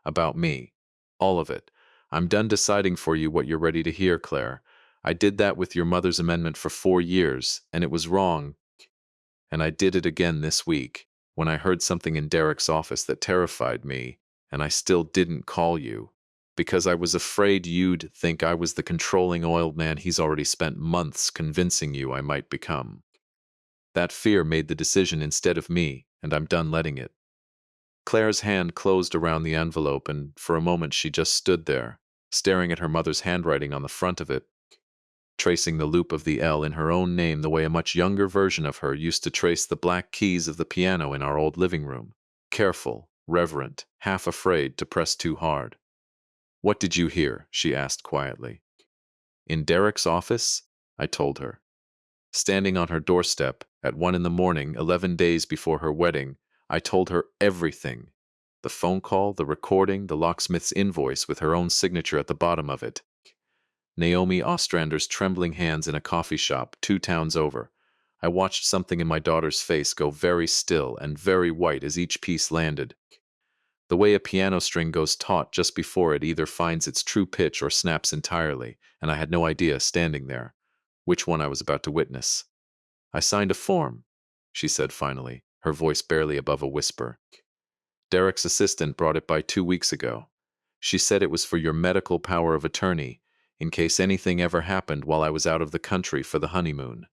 about me, all of it. I'm done deciding for you what you're ready to hear, Claire. I did that with your mother's amendment for 4 years, and it was wrong. And I did it again this week, when I heard something in Derek's office that terrified me, and I still didn't call you, because I was afraid you'd think I was the controlling oiled man he's already spent months convincing you I might become. That fear made the decision instead of me, and I'm done letting it. Claire's hand closed around the envelope, and for a moment she just stood there, staring at her mother's handwriting on the front of it, tracing the loop of the L in her own name the way a much younger version of her used to trace the black keys of the piano in our old living room. Careful, reverent, half afraid to press too hard. What did you hear? She asked quietly. In Derek's office? I told her. Standing on her doorstep at 1 in the morning, 11 days before her wedding, I told her everything. The phone call, the recording, the locksmith's invoice with her own signature at the bottom of it. Naomi Ostrander's trembling hands in a coffee shop 2 towns over. I watched something in my daughter's face go very still and very white as each piece landed. The way a piano string goes taut just before it either finds its true pitch or snaps entirely, and I had no idea, standing there, which one I was about to witness. I signed a form, she said finally, her voice barely above a whisper. Derek's assistant brought it by 2 weeks ago. She said it was for your medical power of attorney, in case anything ever happened while I was out of the country for the honeymoon.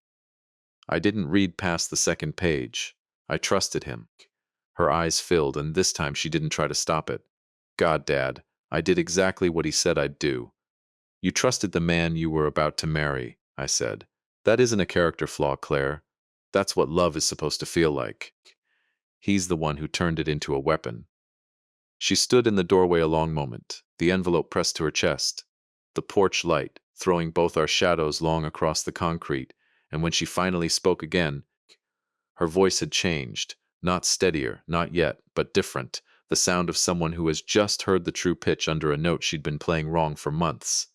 I didn't read past the second page. I trusted him. Her eyes filled, and this time she didn't try to stop it. God, Dad, I did exactly what he said I'd do. You trusted the man you were about to marry, I said. That isn't a character flaw, Claire. That's what love is supposed to feel like. He's the one who turned it into a weapon. She stood in the doorway a long moment, the envelope pressed to her chest, the porch light throwing both our shadows long across the concrete, and when she finally spoke again, her voice had changed, not steadier, not yet, but different, the sound of someone who has just heard the true pitch under a note she'd been playing wrong for months.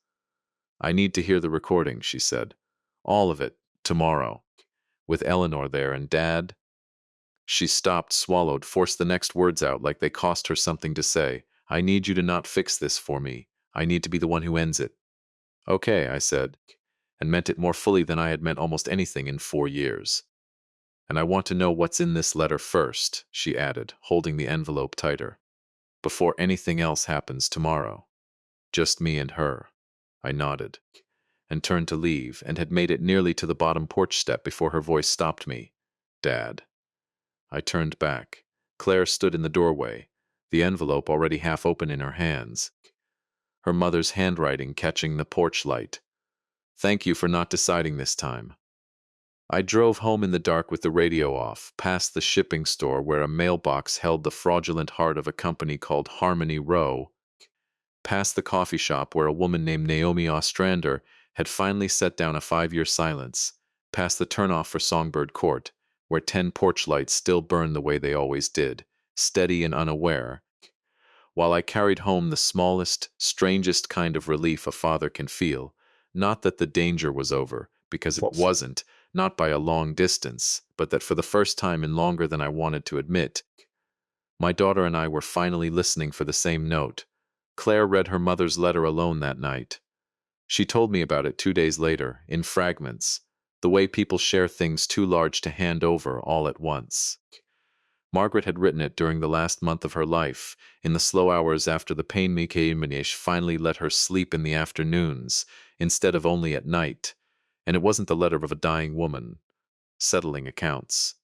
I need to hear the recording, she said. All of it, tomorrow. With Eleanor there and Dad. She stopped, swallowed, forced the next words out like they cost her something to say. I need you to not fix this for me. I need to be the one who ends it. Okay, I said. and meant it more fully than I had meant almost anything in 4 years. And I want to know what's in this letter first, she added, holding the envelope tighter, before anything else happens tomorrow. Just me and her. I nodded, and turned to leave, and had made it nearly to the bottom porch step before her voice stopped me. Dad. I turned back. Claire stood in the doorway, the envelope already half open in her hands, her mother's handwriting catching the porch light. Thank you for not deciding this time. I drove home in the dark with the radio off, past the shipping store where a mailbox held the fraudulent heart of a company called Harmony Row, past the coffee shop where a woman named Naomi Ostrander had finally set down a 5-year silence, past the turnoff for Songbird Court, where 10 porch lights still burned the way they always did, steady and unaware, while I carried home the smallest, strangest kind of relief a father can feel, not that the danger was over, because it wasn't, not by a long distance, but that for the first time in longer than I wanted to admit, my daughter and I were finally listening for the same note. Claire read her mother's letter alone that night. She told me about it 2 days later, in fragments, the way people share things too large to hand over all at once. Margaret had written it during the last month of her life, in the slow hours after the pain Minish finally let her sleep in the afternoons, instead of only at night, and it wasn't the letter of a dying woman, settling accounts.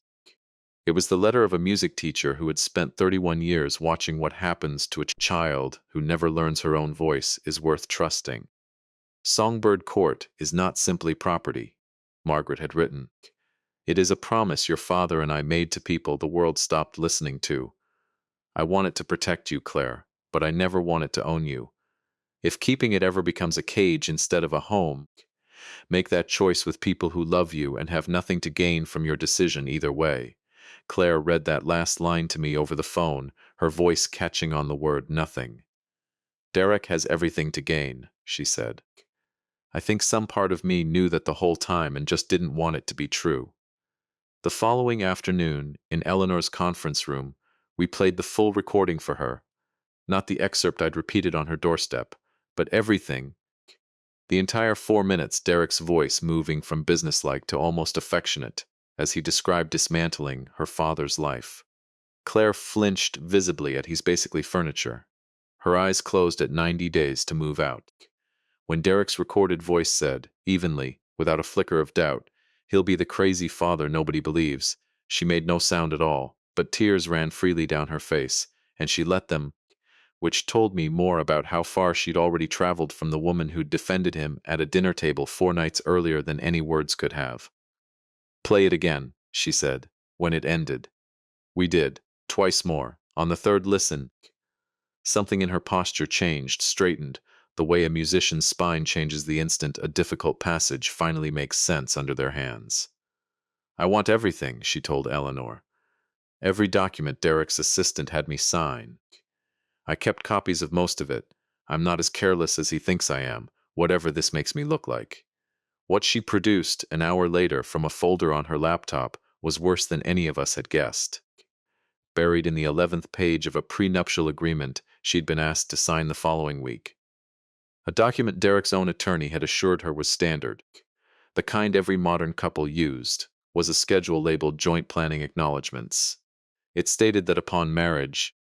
It was the letter of a music teacher who had spent 31 years watching what happens to a child who never learns her own voice is worth trusting. Songbird Court is not simply property, Margaret had written. It is a promise your father and I made to people the world stopped listening to. I want it to protect you, Claire, but I never want it to own you. If keeping it ever becomes a cage instead of a home, make that choice with people who love you and have nothing to gain from your decision either way. Claire read that last line to me over the phone, her voice catching on the word nothing. Derek has everything to gain, she said. I think some part of me knew that the whole time and just didn't want it to be true. The following afternoon, in Eleanor's conference room, we played the full recording for her. Not the excerpt I'd repeated on her doorstep, but everything. The entire 4 minutes, Derek's voice moving from businesslike to almost affectionate, as he described dismantling her father's life. Claire flinched visibly at he's basically furniture. Her eyes closed at 90 days to move out. When Derek's recorded voice said, evenly, without a flicker of doubt, he'll be the crazy father nobody believes, she made no sound at all, but tears ran freely down her face, and she let them, which told me more about how far she'd already traveled from the woman who'd defended him at a dinner table 4 nights earlier than any words could have. Play it again, she said, when it ended. We did, twice more. On the third listen, something in her posture changed, straightened, the way a musician's spine changes the instant a difficult passage finally makes sense under their hands. I want everything, she told Eleanor. Every document Derek's assistant had me sign. I kept copies of most of it. I'm not as careless as he thinks I am, whatever this makes me look like. What she produced an hour later from a folder on her laptop was worse than any of us had guessed. Buried in the 11th page of a prenuptial agreement she'd been asked to sign the following week. A document Derek's own attorney had assured her was standard, the kind every modern couple used, was a schedule labeled Joint Planning Acknowledgements. It stated that upon marriage,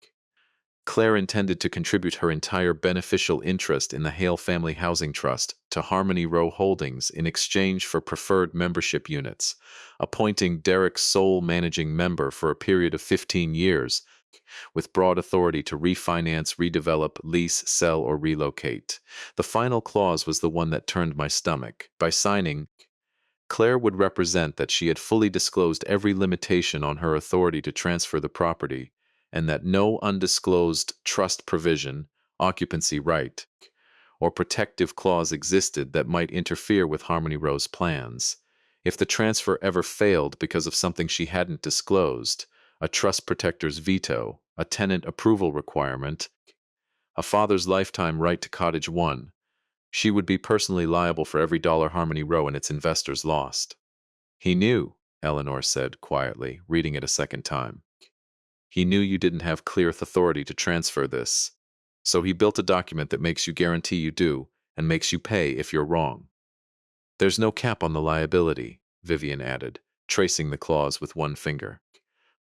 Claire intended to contribute her entire beneficial interest in the Hale Family Housing Trust to Harmony Row Holdings in exchange for preferred membership units, appointing Derek sole managing member for a period of 15 years, with broad authority to refinance, redevelop, lease, sell, or relocate. The final clause was the one that turned my stomach. By signing, Claire would represent that she had fully disclosed every limitation on her authority to transfer the property, and that no undisclosed trust provision, occupancy right, or protective clause existed that might interfere with Harmony Row's plans. If the transfer ever failed because of something she hadn't disclosed, a trust protector's veto, a tenant approval requirement, a father's lifetime right to Cottage 1, she would be personally liable for every dollar Harmony Row and its investors lost. He knew, Eleanor said quietly, reading it a second time. He knew you didn't have clear authority to transfer this, so he built a document that makes you guarantee you do, and makes you pay if you're wrong. There's no cap on the liability, Vivian added, tracing the clause with one finger.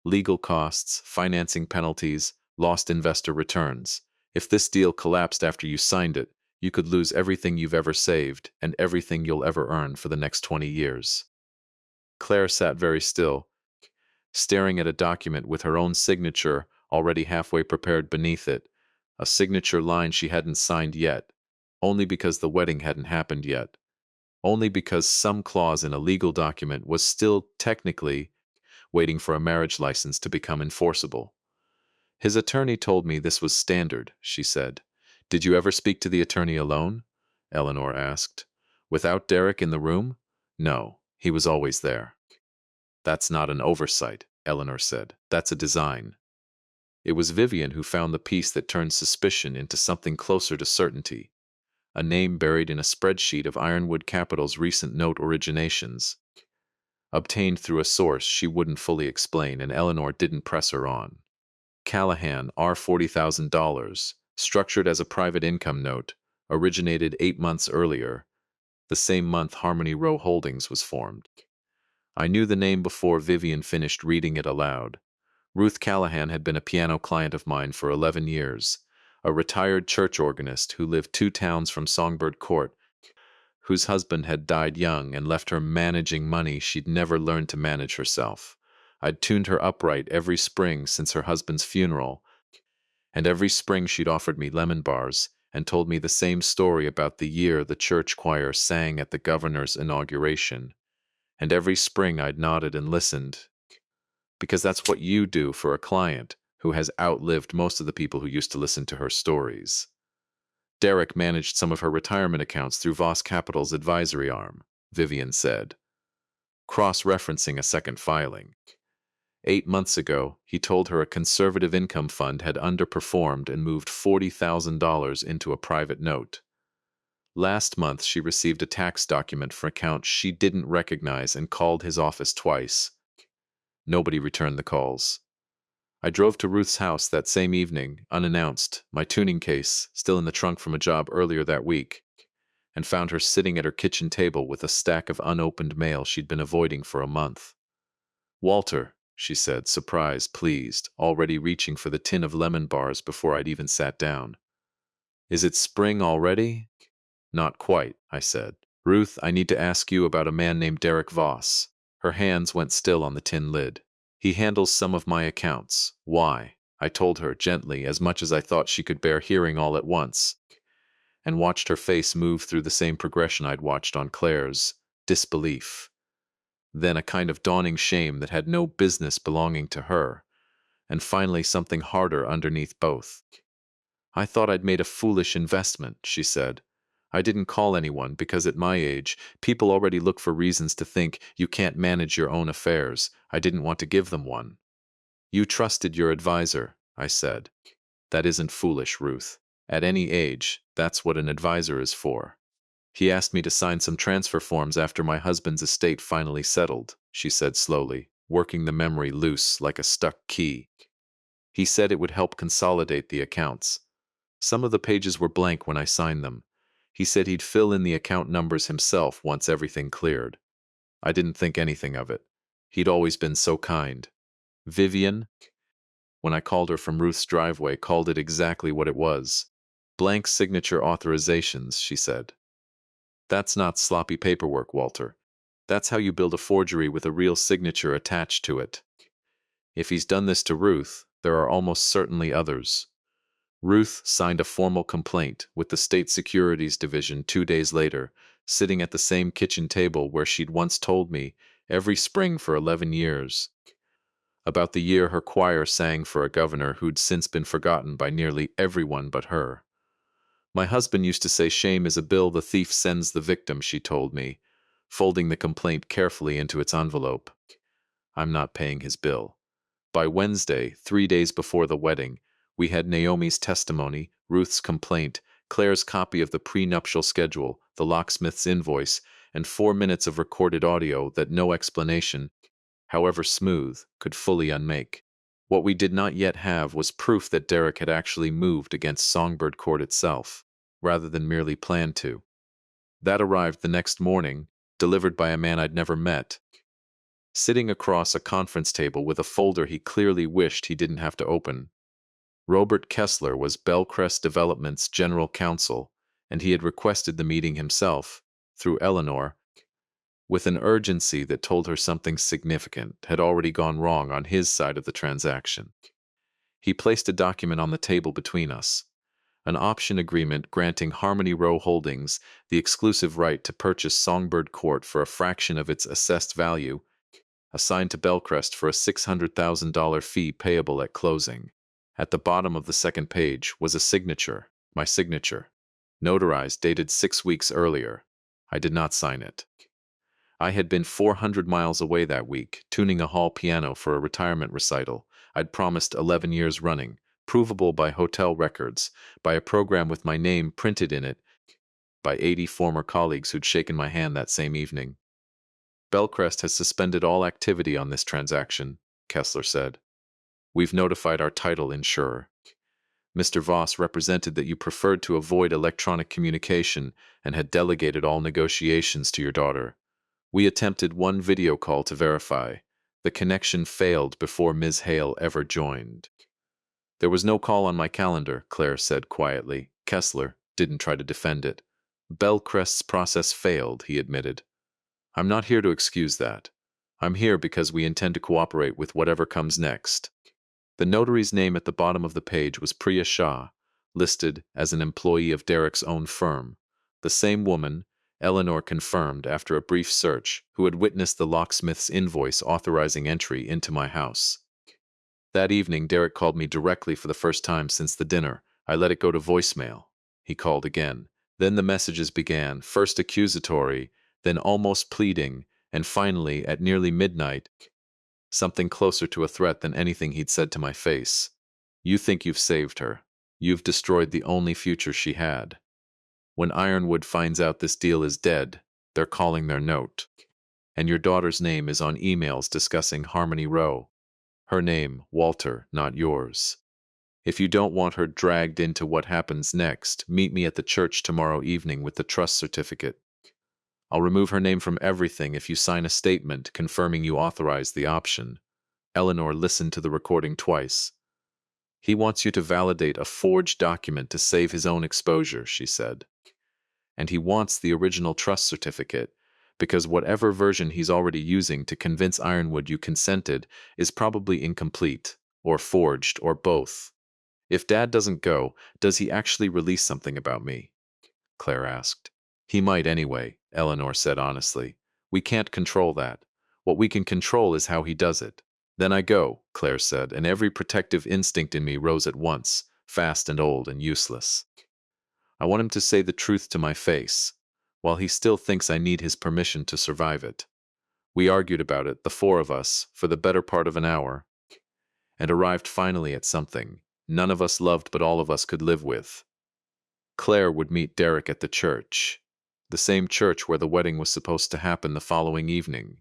Legal costs, financing penalties, lost investor returns. If this deal collapsed after you signed it, you could lose everything you've ever saved and everything you'll ever earn for the next 20 years. Claire sat very still, staring at a document with her own signature already halfway prepared beneath it, a signature line she hadn't signed yet, only because the wedding hadn't happened yet, only because some clause in a legal document was still technically waiting for a marriage license to become enforceable. His attorney told me this was standard, she said. Did you ever speak to the attorney alone? Eleanor asked. Without Derek in the room? No, he was always there. That's not an oversight, Eleanor said. That's a design. It was Vivian who found the piece that turned suspicion into something closer to certainty. A name buried in a spreadsheet of Ironwood Capital's recent note originations, obtained through a source she wouldn't fully explain, and Eleanor didn't press her on. Callahan, R. $40,000, structured as a private income note, originated 8 months earlier, the same month Harmony Row Holdings was formed. I knew the name before Vivian finished reading it aloud. Ruth Callahan had been a piano client of mine for 11 years, a retired church organist who lived 2 towns from Songbird Court, whose husband had died young and left her managing money she'd never learned to manage herself. I'd tuned her upright every spring since her husband's funeral, and every spring she'd offered me lemon bars and told me the same story about the year the church choir sang at the governor's inauguration. And every spring I'd nodded and listened, because that's what you do for a client who has outlived most of the people who used to listen to her stories. Derek managed some of her retirement accounts through Voss Capital's advisory arm, Vivian said, cross-referencing a second filing. 8 months ago, he told her a conservative income fund had underperformed and moved $40,000 into a private note. Last month, she received a tax document for accounts she didn't recognize and called his office twice. Nobody returned the calls. I drove to Ruth's house that same evening, unannounced, my tuning case still in the trunk from a job earlier that week, and found her sitting at her kitchen table with a stack of unopened mail she'd been avoiding for a month. Walter, she said, surprised, pleased, already reaching for the tin of lemon bars before I'd even sat down. Is it spring already? Not quite, I said. Ruth, I need to ask you about a man named Derek Voss. Her hands went still on the tin lid. He handles some of my accounts. Why? I told her gently, as much as I thought she could bear hearing all at once, and watched her face move through the same progression I'd watched on Claire's: disbelief, then a kind of dawning shame that had no business belonging to her, and finally something harder underneath both. I thought I'd made a foolish investment, she said. I didn't call anyone because at my age, people already look for reasons to think you can't manage your own affairs. I didn't want to give them one. You trusted your advisor, I said. That isn't foolish, Ruth. At any age, that's what an advisor is for. He asked me to sign some transfer forms after my husband's estate finally settled, she said slowly, working the memory loose like a stuck key. He said it would help consolidate the accounts. Some of the pages were blank when I signed them. He said he'd fill in the account numbers himself once everything cleared. I didn't think anything of it. He'd always been so kind. Vivian, when I called her from Ruth's driveway, called it exactly what it was. Blank signature authorizations, she said. That's not sloppy paperwork, Walter. That's how you build a forgery with a real signature attached to it. If he's done this to Ruth, there are almost certainly others. Ruth signed a formal complaint with the State Securities Division 2 days later, sitting at the same kitchen table where she'd once told me, every spring for 11 years, about the year her choir sang for a governor who'd since been forgotten by nearly everyone but her. My husband used to say shame is a bill the thief sends the victim, she told me, folding the complaint carefully into its envelope. I'm not paying his bill. By Wednesday, 3 days before the wedding, we had Naomi's testimony, Ruth's complaint, Claire's copy of the prenuptial schedule, the locksmith's invoice, and 4 minutes of recorded audio that no explanation, however smooth, could fully unmake. What we did not yet have was proof that Derek had actually moved against Songbird Court itself, rather than merely planned to. That arrived the next morning, delivered by a man I'd never met, sitting across a conference table with a folder he clearly wished he didn't have to open. Robert Kessler was Bellcrest Development's general counsel, and he had requested the meeting himself, through Eleanor, with an urgency that told her something significant had already gone wrong on his side of the transaction. He placed a document on the table between us, an option agreement granting Harmony Row Holdings the exclusive right to purchase Songbird Court for a fraction of its assessed value, assigned to Bellcrest for a $600,000 fee payable at closing. At the bottom of the second page was a signature, my signature, notarized, dated 6 weeks earlier. I did not sign it. I had been 400 miles away that week, tuning a hall piano for a retirement recital I'd promised 11 years running, provable by hotel records, by a program with my name printed in it, by 80 former colleagues who'd shaken my hand that same evening. Bellcrest has suspended all activity on this transaction, Kessler said. We've notified our title insurer. Mr. Voss represented that you preferred to avoid electronic communication and had delegated all negotiations to your daughter. We attempted one video call to verify. The connection failed before Ms. Hale ever joined. There was no call on my calendar, Claire said quietly. Kessler didn't try to defend it. Bellcrest's process failed, he admitted. I'm not here to excuse that. I'm here because we intend to cooperate with whatever comes next. The notary's name at the bottom of the page was Priya Shah, listed as an employee of Derek's own firm. The same woman, Eleanor confirmed after a brief search, who had witnessed the locksmith's invoice authorizing entry into my house. That evening, Derek called me directly for the first time since the dinner. I let it go to voicemail. He called again. Then the messages began, first accusatory, then almost pleading, and finally, at nearly midnight, something closer to a threat than anything he'd said to my face. You think you've saved her. You've destroyed the only future she had. When Ironwood finds out this deal is dead, they're calling their note. And your daughter's name is on emails discussing Harmony Row. Her name, Walter, not yours. If you don't want her dragged into what happens next, meet me at the church tomorrow evening with the trust certificate. I'll remove her name from everything if you sign a statement confirming you authorize the option. Eleanor listened to the recording twice. He wants you to validate a forged document to save his own exposure, she said. And he wants the original trust certificate, because whatever version he's already using to convince Ironwood you consented is probably incomplete, or forged, or both. If Dad doesn't go, does he actually release something about me? Claire asked. He might anyway, Eleanor said honestly. We can't control that. What we can control is how he does it. Then I go, Claire said, and every protective instinct in me rose at once, fast and old and useless. I want him to say the truth to my face, while he still thinks I need his permission to survive it. We argued about it, the four of us, for the better part of an hour, and arrived finally at something none of us loved but all of us could live with. Claire would meet Derek at the church, the same church where the wedding was supposed to happen the following evening,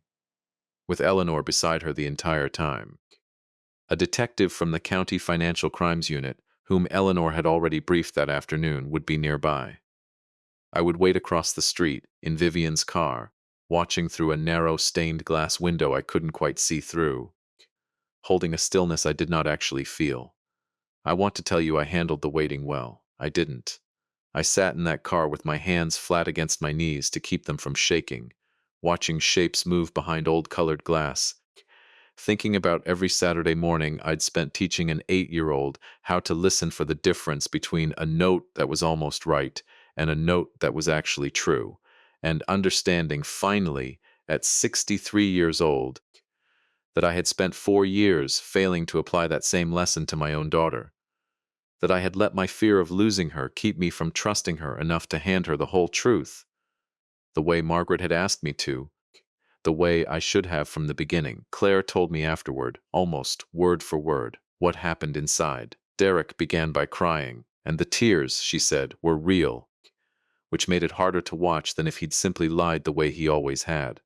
with Eleanor beside her the entire time. A detective from the County Financial Crimes Unit, whom Eleanor had already briefed that afternoon, would be nearby. I would wait across the street, in Vivian's car, watching through a narrow stained glass window I couldn't quite see through, holding a stillness I did not actually feel. I want to tell you I handled the waiting well. I didn't. I sat in that car with my hands flat against my knees to keep them from shaking, watching shapes move behind old colored glass, thinking about every Saturday morning I'd spent teaching an 8-year-old how to listen for the difference between a note that was almost right and a note that was actually true, and understanding finally, at 63 years old, that I had spent 4 years failing to apply that same lesson to my own daughter, that I had let my fear of losing her keep me from trusting her enough to hand her the whole truth, the way Margaret had asked me to, the way I should have from the beginning. Claire told me afterward, almost word for word, what happened inside. Derek began by crying, and the tears, she said, were real, which made it harder to watch than if he'd simply lied the way he always had.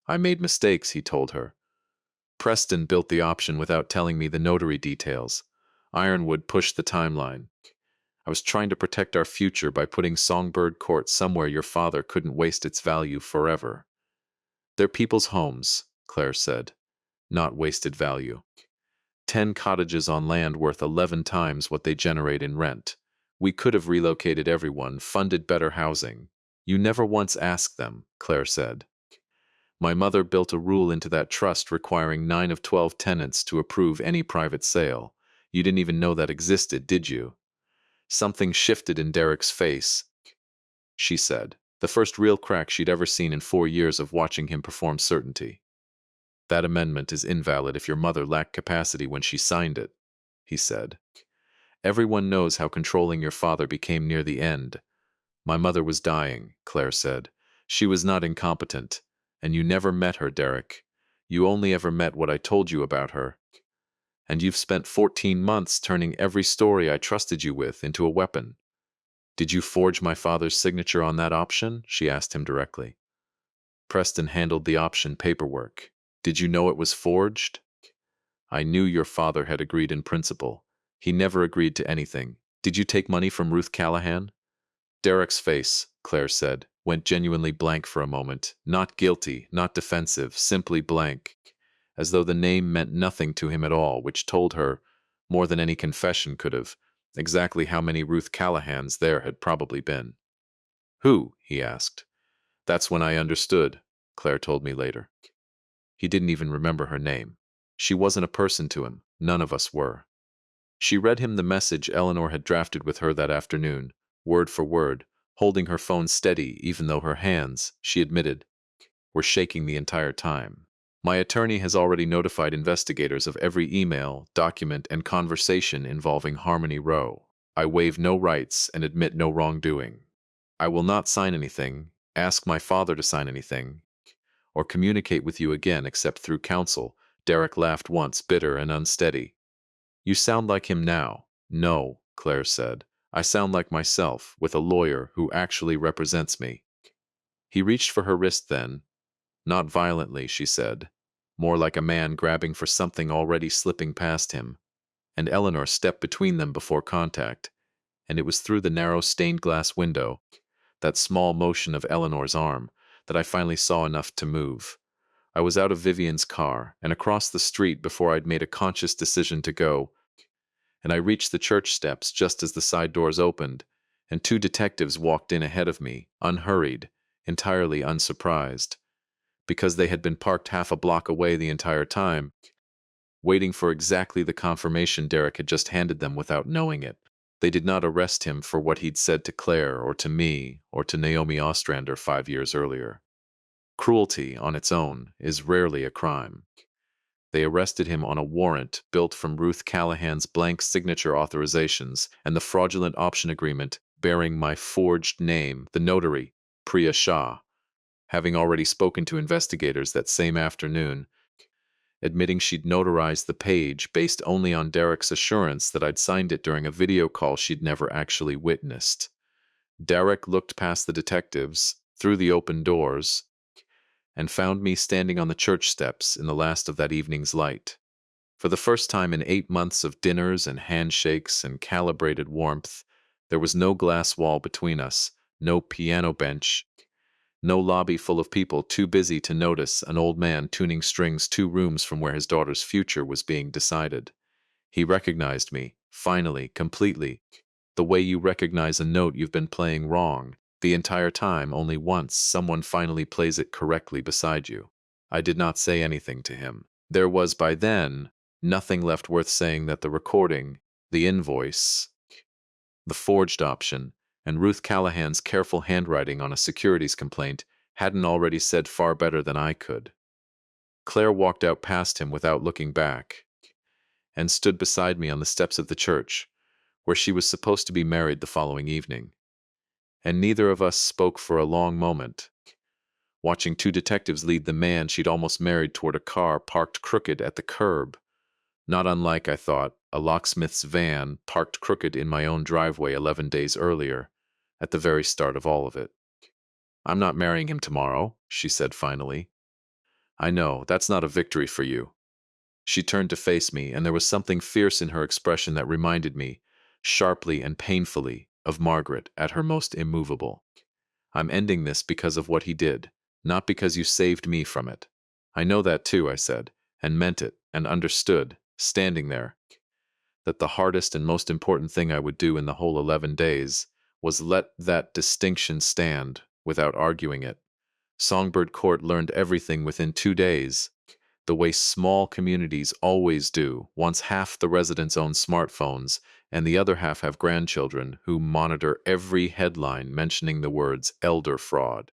I made mistakes, he told her. Preston built the option without telling me the notary details. Ironwood pushed the timeline. I was trying to protect our future by putting Songbird Court somewhere your father couldn't waste its value forever. They're people's homes, Claire said, not wasted value. 10 cottages on land worth 11 times what they generate in rent. We could have relocated everyone, funded better housing. You never once asked them, Claire said. My mother built a rule into that trust requiring 9 of 12 tenants to approve any private sale. You didn't even know that existed, did you? Something shifted in Derek's face, she said, the first real crack she'd ever seen in 4 years of watching him perform certainty. That amendment is invalid if your mother lacked capacity when she signed it, he said. Everyone knows how controlling your father became near the end. My mother was dying, Claire said. She was not incompetent. And you never met her, Derek. You only ever met what I told you about her. And you've spent 14 months turning every story I trusted you with into a weapon. Did you forge my father's signature on that option? She asked him directly. Preston handled the option paperwork. Did you know it was forged? I knew your father had agreed in principle. He never agreed to anything. Did you take money from Ruth Callahan? Derek's face, Claire said, went genuinely blank for a moment. Not guilty, not defensive, simply blank. As though the name meant nothing to him at all, which told her, more than any confession could have, exactly how many Ruth Callahans there had probably been. Who? He asked. That's when I understood, Claire told me later. He didn't even remember her name. She wasn't a person to him. None of us were. She read him the message Eleanor had drafted with her that afternoon, word for word, holding her phone steady even though her hands, she admitted, were shaking the entire time. My attorney has already notified investigators of every email, document, and conversation involving Harmony Row. I waive no rights and admit no wrongdoing. I will not sign anything, ask my father to sign anything, or communicate with you again except through counsel. Derek laughed once, bitter and unsteady. You sound like him now. No, Claire said. I sound like myself, with a lawyer who actually represents me. He reached for her wrist then. Not violently, she said. More like a man grabbing for something already slipping past him. And Eleanor stepped between them before contact. And it was through the narrow stained glass window, that small motion of Eleanor's arm, that I finally saw enough to move. I was out of Vivian's car and across the street before I'd made a conscious decision to go, and I reached the church steps just as the side doors opened, and 2 detectives walked in ahead of me, unhurried, entirely unsurprised, because they had been parked half a block away the entire time, waiting for exactly the confirmation Derek had just handed them without knowing it. They did not arrest him for what he'd said to Claire or to me or to Naomi Ostrander 5 years earlier. Cruelty, on its own, is rarely a crime. They arrested him on a warrant built from Ruth Callahan's blank signature authorizations and the fraudulent option agreement bearing my forged name, the notary, Priya Shah, having already spoken to investigators that same afternoon, admitting she'd notarized the page based only on Derek's assurance that I'd signed it during a video call she'd never actually witnessed. Derek looked past the detectives, through the open doors, and found me standing on the church steps in the last of that evening's light. For the first time in 8 months of dinners and handshakes and calibrated warmth, there was no glass wall between us, no piano bench, no lobby full of people too busy to notice an old man tuning strings 2 rooms from where his daughter's future was being decided. He recognized me, finally, completely, the way you recognize a note you've been playing wrong. The entire time, only once, someone finally plays it correctly beside you. I did not say anything to him. There was, by then, nothing left worth saying that the recording, the invoice, the forged option, and Ruth Callahan's careful handwriting on a securities complaint hadn't already said far better than I could. Claire walked out past him without looking back, and stood beside me on the steps of the church, where she was supposed to be married the following evening. And neither of us spoke for a long moment, watching 2 detectives lead the man she'd almost married toward a car parked crooked at the curb. Not unlike, I thought, a locksmith's van parked crooked in my own driveway 11 days earlier, at the very start of all of it. I'm not marrying him tomorrow, she said finally. I know, that's not a victory for you. She turned to face me, and there was something fierce in her expression that reminded me, sharply and painfully, of Margaret at her most immovable. I'm ending this because of what he did. Not because you saved me from it. I know that too, I said, and meant it, and understood, standing there, that the hardest and most important thing I would do in the whole 11 days was let that distinction stand without arguing it. Songbird Court learned everything within 2 days, the way small communities always do, once half the residents own smartphones and the other half have grandchildren who monitor every headline mentioning the words elder fraud.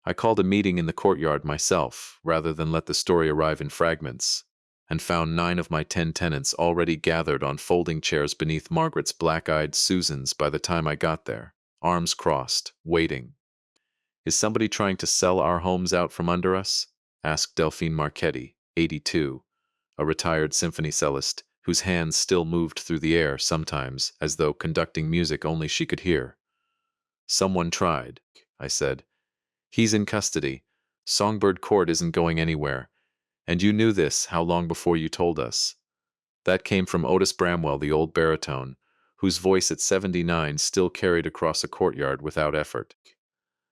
I called a meeting in the courtyard myself, rather than let the story arrive in fragments, and found 9 of my 10 tenants already gathered on folding chairs beneath Margaret's black-eyed Susans by the time I got there, arms crossed, waiting. "Is somebody trying to sell our homes out from under us?" asked Delphine Marchetti, 82, a retired symphony cellist whose hands still moved through the air sometimes as though conducting music only she could hear. "Someone tried," I said. "He's in custody. Songbird Court isn't going anywhere. And you knew this how long before you told us?" That came from Otis Bramwell, the old baritone, whose voice at 79 still carried across a courtyard without effort.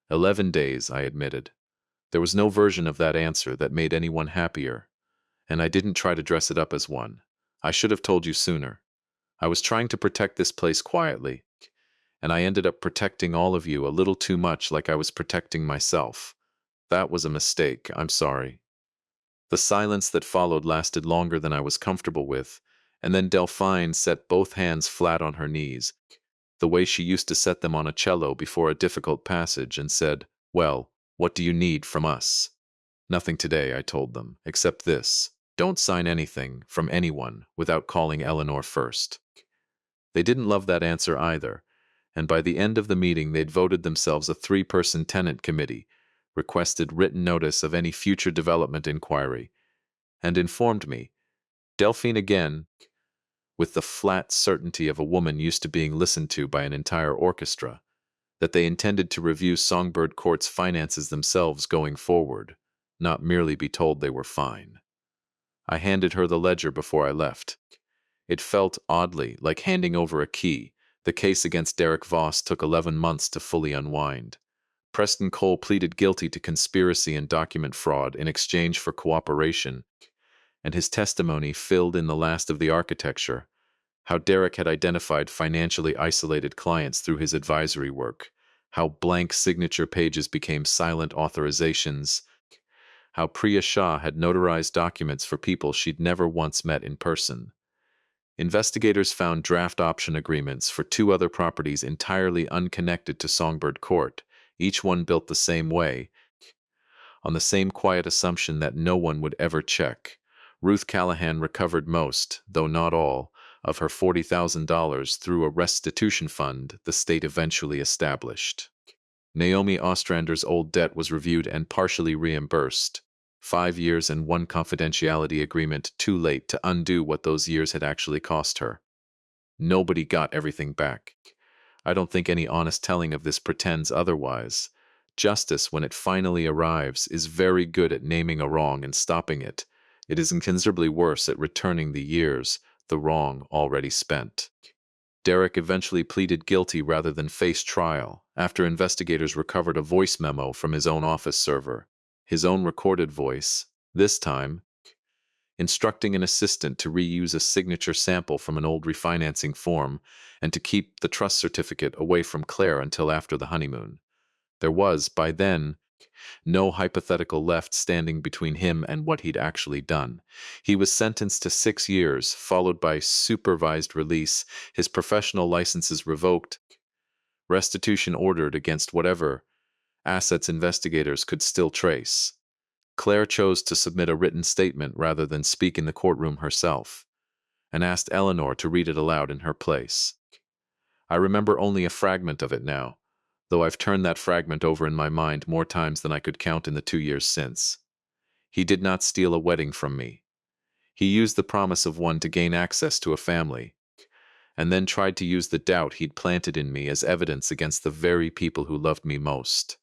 11 days, I admitted. There was no version of that answer that made anyone happier, and I didn't try to dress it up as one. I should have told you sooner. I was trying to protect this place quietly, and I ended up protecting all of you a little too much, like I was protecting myself. That was a mistake, I'm sorry. The silence that followed lasted longer than I was comfortable with, and then Delphine set both hands flat on her knees, the way she used to set them on a cello before a difficult passage, and said, "Well, what do you need from us?" "Nothing today," I told them, "except this. Don't sign anything from anyone without calling Eleanor first." They didn't love that answer either, and by the end of the meeting they'd voted themselves a 3-person tenant committee, requested written notice of any future development inquiry, and informed me, Delphine again, with the flat certainty of a woman used to being listened to by an entire orchestra, that they intended to review Songbird Court's finances themselves going forward, not merely be told they were fine. I handed her the ledger before I left. It felt oddly like handing over a key. The case against Derek Voss took 11 months to fully unwind. Preston Cole pleaded guilty to conspiracy and document fraud in exchange for cooperation, and his testimony filled in the last of the architecture, how Derek had identified financially isolated clients through his advisory work, how blank signature pages became silent authorizations, how Priya Shah had notarized documents for people she'd never once met in person. Investigators found draft option agreements for 2 other properties entirely unconnected to Songbird Court, each one built the same way, on the same quiet assumption that no one would ever check. Ruth Callahan recovered most, though not all, of her $40,000 through a restitution fund the state eventually established. Naomi Ostrander's old debt was reviewed and partially reimbursed. 5 years and 1 confidentiality agreement too late to undo what those years had actually cost her. Nobody got everything back. I don't think any honest telling of this pretends otherwise. Justice, when it finally arrives, is very good at naming a wrong and stopping it. It is considerably worse at returning the years, the wrong already spent. Derek eventually pleaded guilty rather than face trial, after investigators recovered a voice memo from his own office server, his own recorded voice, this time instructing an assistant to reuse a signature sample from an old refinancing form and to keep the trust certificate away from Claire until after the honeymoon. There was, by then, no hypothetical left standing between him and what he'd actually done. He was sentenced to 6 years, followed by supervised release, his professional licenses revoked, restitution ordered against whatever assets investigators could still trace. Claire chose to submit a written statement rather than speak in the courtroom herself, and asked Eleanor to read it aloud in her place. I remember only a fragment of it now, though I've turned that fragment over in my mind more times than I could count in the 2 years since. He did not steal a wedding from me. He used the promise of one to gain access to a family, and then tried to use the doubt he'd planted in me as evidence against the very people who loved me most.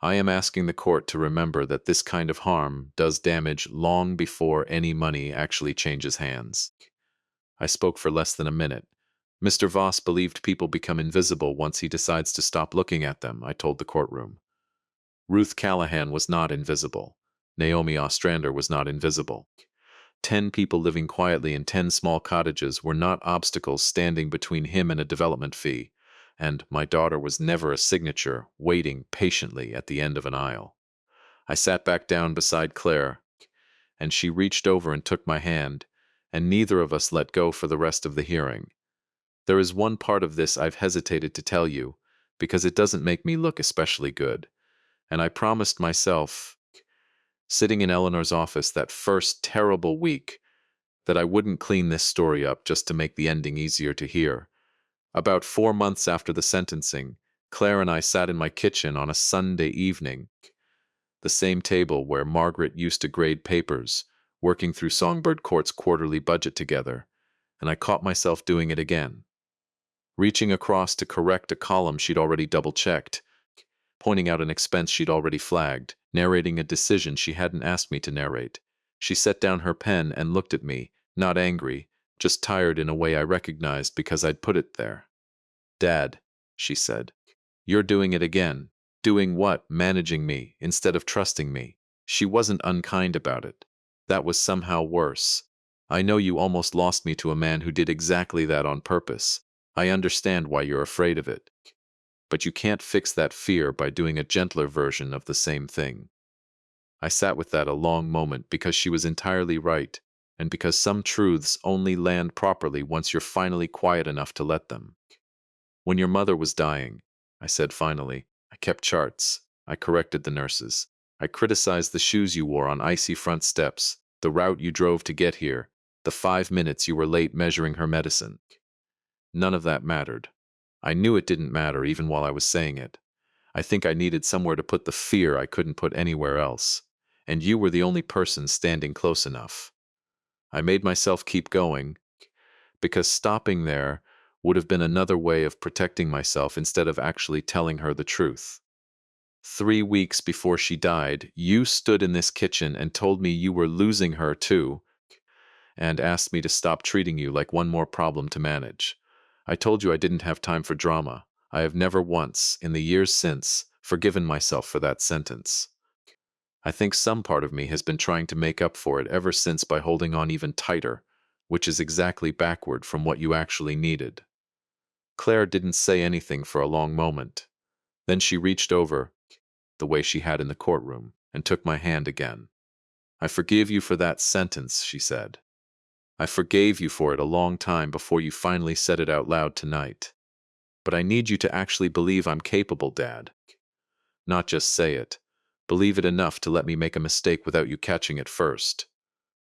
I am asking the court to remember that this kind of harm does damage long before any money actually changes hands. I spoke for less than a minute. Mr. Voss believed people become invisible once he decides to stop looking at them, I told the courtroom. Ruth Callahan was not invisible. Naomi Ostrander was not invisible. 10 people living quietly in 10 small cottages were not obstacles standing between him and a development fee, and my daughter was never a signature waiting patiently at the end of an aisle. I sat back down beside Claire, and she reached over and took my hand, and neither of us let go for the rest of the hearing. There is one part of this I've hesitated to tell you, because it doesn't make me look especially good, and I promised myself, sitting in Eleanor's office that first terrible week, that I wouldn't clean this story up just to make the ending easier to hear. About 4 months after the sentencing, Claire and I sat in my kitchen on a Sunday evening, the same table where Margaret used to grade papers, working through Songbird Court's quarterly budget together, and I caught myself doing it again. Reaching across to correct a column she'd already double-checked, pointing out an expense she'd already flagged, narrating a decision she hadn't asked me to narrate. She set down her pen and looked at me, not angry, just tired in a way I recognized because I'd put it there. "Dad," she said, "you're doing it again." Doing what? Managing me, instead of trusting me. She wasn't unkind about it. That was somehow worse. I know you almost lost me to a man who did exactly that on purpose. I understand why you're afraid of it. But you can't fix that fear by doing a gentler version of the same thing. I sat with that a long moment because she was entirely right, and because some truths only land properly once you're finally quiet enough to let them. "When your mother was dying," I said finally, "I kept charts. I corrected the nurses. I criticized the shoes you wore on icy front steps, the route you drove to get here, the 5 minutes you were late measuring her medicine. None of that mattered. I knew it didn't matter even while I was saying it. I think I needed somewhere to put the fear I couldn't put anywhere else, and you were the only person standing close enough. I made myself keep going, because stopping there would have been another way of protecting myself instead of actually telling her the truth. 3 weeks before she died, you stood in this kitchen and told me you were losing her too, and asked me to stop treating you like one more problem to manage. I told you I didn't have time for drama. I have never once, in the years since, forgiven myself for that sentence. I think some part of me has been trying to make up for it ever since by holding on even tighter, which is exactly backward from what you actually needed." Claire didn't say anything for a long moment. Then she reached over, the way she had in the courtroom, and took my hand again. "I forgive you for that sentence," she said. "I forgave you for it a long time before you finally said it out loud tonight. But I need you to actually believe I'm capable, Dad. Not just say it. Believe it enough to let me make a mistake without you catching it first.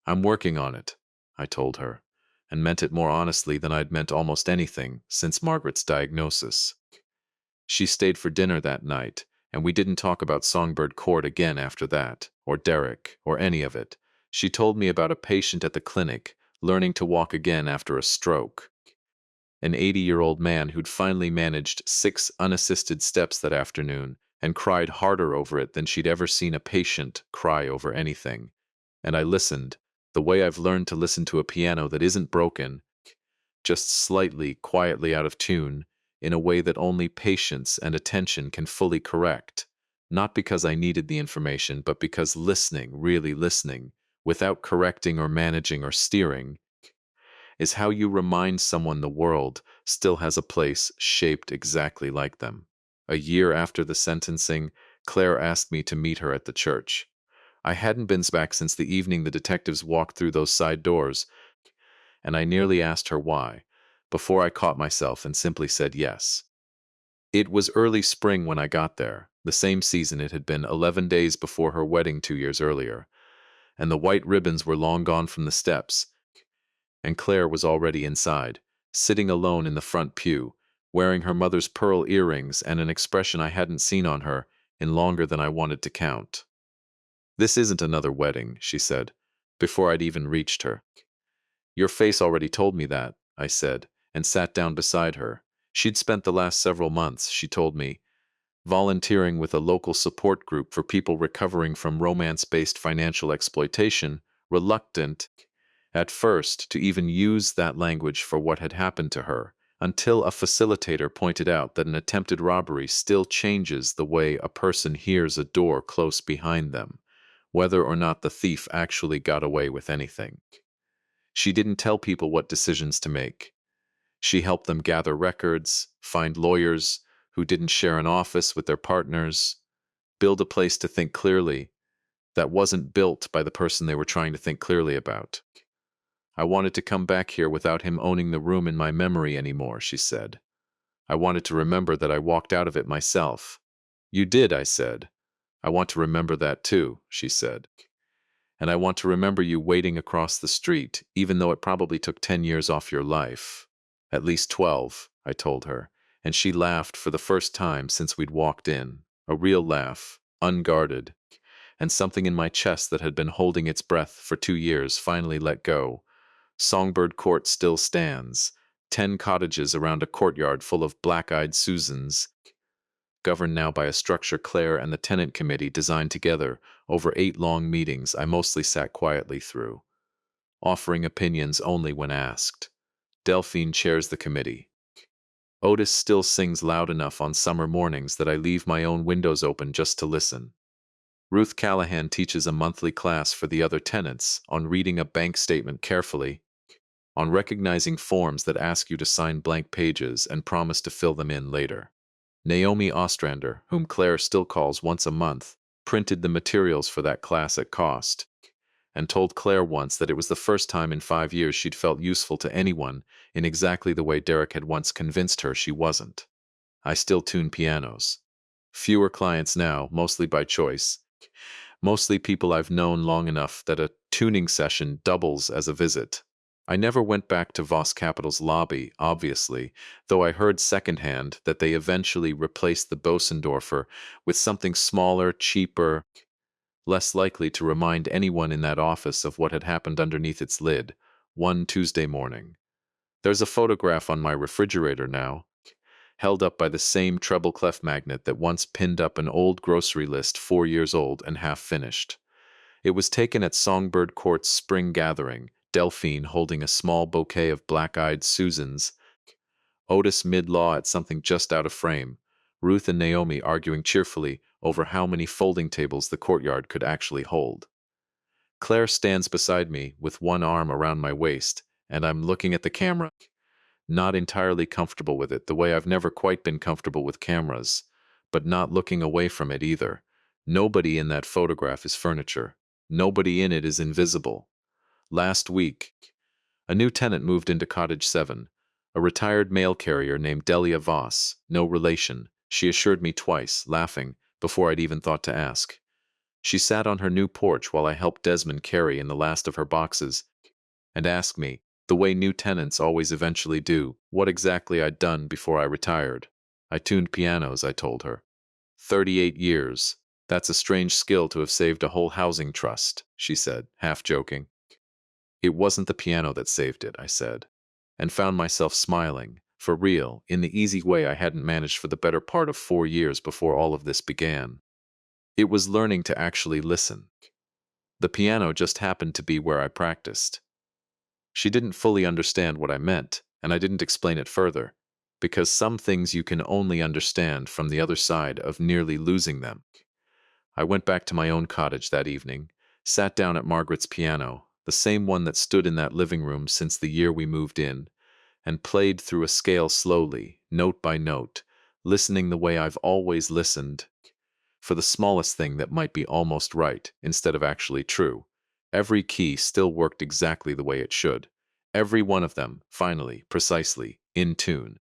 I'm working on it," I told her, and meant it more honestly than I'd meant almost anything since Margaret's diagnosis. She stayed for dinner that night, and we didn't talk about Songbird Court again after that, or Derek, or any of it. She told me about a patient at the clinic learning to walk again after a stroke. An 80-year-old man who'd finally managed 6 unassisted steps that afternoon and cried harder over it than she'd ever seen a patient cry over anything. And I listened, the way I've learned to listen to a piano that isn't broken, just slightly, quietly out of tune, in a way that only patience and attention can fully correct. Not because I needed the information, but because listening, really listening, without correcting or managing or steering, is how you remind someone the world still has a place shaped exactly like them. A year after the sentencing, Claire asked me to meet her at the church. I hadn't been back since the evening the detectives walked through those side doors, and I nearly asked her why, before I caught myself and simply said yes. It was early spring when I got there, the same season it had been 11 days before her wedding 2 years earlier, and the white ribbons were long gone from the steps, and Claire was already inside, sitting alone in the front pew, wearing her mother's pearl earrings and an expression I hadn't seen on her in longer than I wanted to count. "This isn't another wedding," she said, before I'd even reached her. "Your face already told me that," I said, and sat down beside her. She'd spent the last several months, she told me, volunteering with a local support group for people recovering from romance-based financial exploitation, reluctant, at first, to even use that language for what had happened to her, until a facilitator pointed out that an attempted robbery still changes the way a person hears a door close behind them, whether or not the thief actually got away with anything. She didn't tell people what decisions to make. She helped them gather records, find lawyers who didn't share an office with their partners, build a place to think clearly that wasn't built by the person they were trying to think clearly about. I wanted to come back here without him owning the room in my memory anymore, she said. I wanted to remember that I walked out of it myself. You did, I said. I want to remember that too, she said. And I want to remember you waiting across the street, even though it probably took 10 years off your life. At least 12, I told her, and she laughed for the first time since we'd walked in. A real laugh, unguarded, and something in my chest that had been holding its breath for 2 years finally let go. Songbird Court still stands, 10 cottages around a courtyard full of black-eyed Susans, governed now by a structure Claire and the tenant committee designed together over 8 long meetings I mostly sat quietly through, offering opinions only when asked. Delphine chairs the committee. Otis still sings loud enough on summer mornings that I leave my own windows open just to listen. Ruth Callahan teaches a monthly class for the other tenants on reading a bank statement carefully, on recognizing forms that ask you to sign blank pages and promise to fill them in later. Naomi Ostrander, whom Claire still calls once a month, printed the materials for that class at cost, and told Claire once that it was the first time in 5 years she'd felt useful to anyone in exactly the way Derek had once convinced her she wasn't. I still tune pianos. Fewer clients now, mostly by choice. Mostly people I've known long enough that a tuning session doubles as a visit. I never went back to Voss Capital's lobby, obviously, though I heard secondhand that they eventually replaced the Bosendorfer with something smaller, cheaper, less likely to remind anyone in that office of what had happened underneath its lid, one Tuesday morning. There's a photograph on my refrigerator now, held up by the same treble clef magnet that once pinned up an old grocery list 4 years old and half finished. It was taken at Songbird Court's spring gathering, Delphine holding a small bouquet of black-eyed Susans, Otis mid-law at something just out of frame, Ruth and Naomi arguing cheerfully over how many folding tables the courtyard could actually hold. Claire stands beside me with one arm around my waist, and I'm looking at the camera, not entirely comfortable with it, the way I've never quite been comfortable with cameras, but not looking away from it either. Nobody in that photograph is furniture. Nobody in it is invisible. Last week, a new tenant moved into Cottage 7, a retired mail carrier named Delia Voss, no relation, she assured me twice, laughing, before I'd even thought to ask. She sat on her new porch while I helped Desmond carry in the last of her boxes, and asked me, the way new tenants always eventually do, what exactly I'd done before I retired. I tuned pianos, I told her. 38 years. That's a strange skill to have saved a whole housing trust, she said, half joking. It wasn't the piano that saved it, I said, and found myself smiling, for real, in the easy way I hadn't managed for the better part of 4 years before all of this began. It was learning to actually listen. The piano just happened to be where I practiced. She didn't fully understand what I meant, and I didn't explain it further, because some things you can only understand from the other side of nearly losing them. I went back to my own cottage that evening, sat down at Margaret's piano, the same one that stood in that living room since the year we moved in, and played through a scale slowly, note by note, listening the way I've always listened, for the smallest thing that might be almost right instead of actually true. Every key still worked exactly the way it should. Every one of them, finally, precisely, in tune.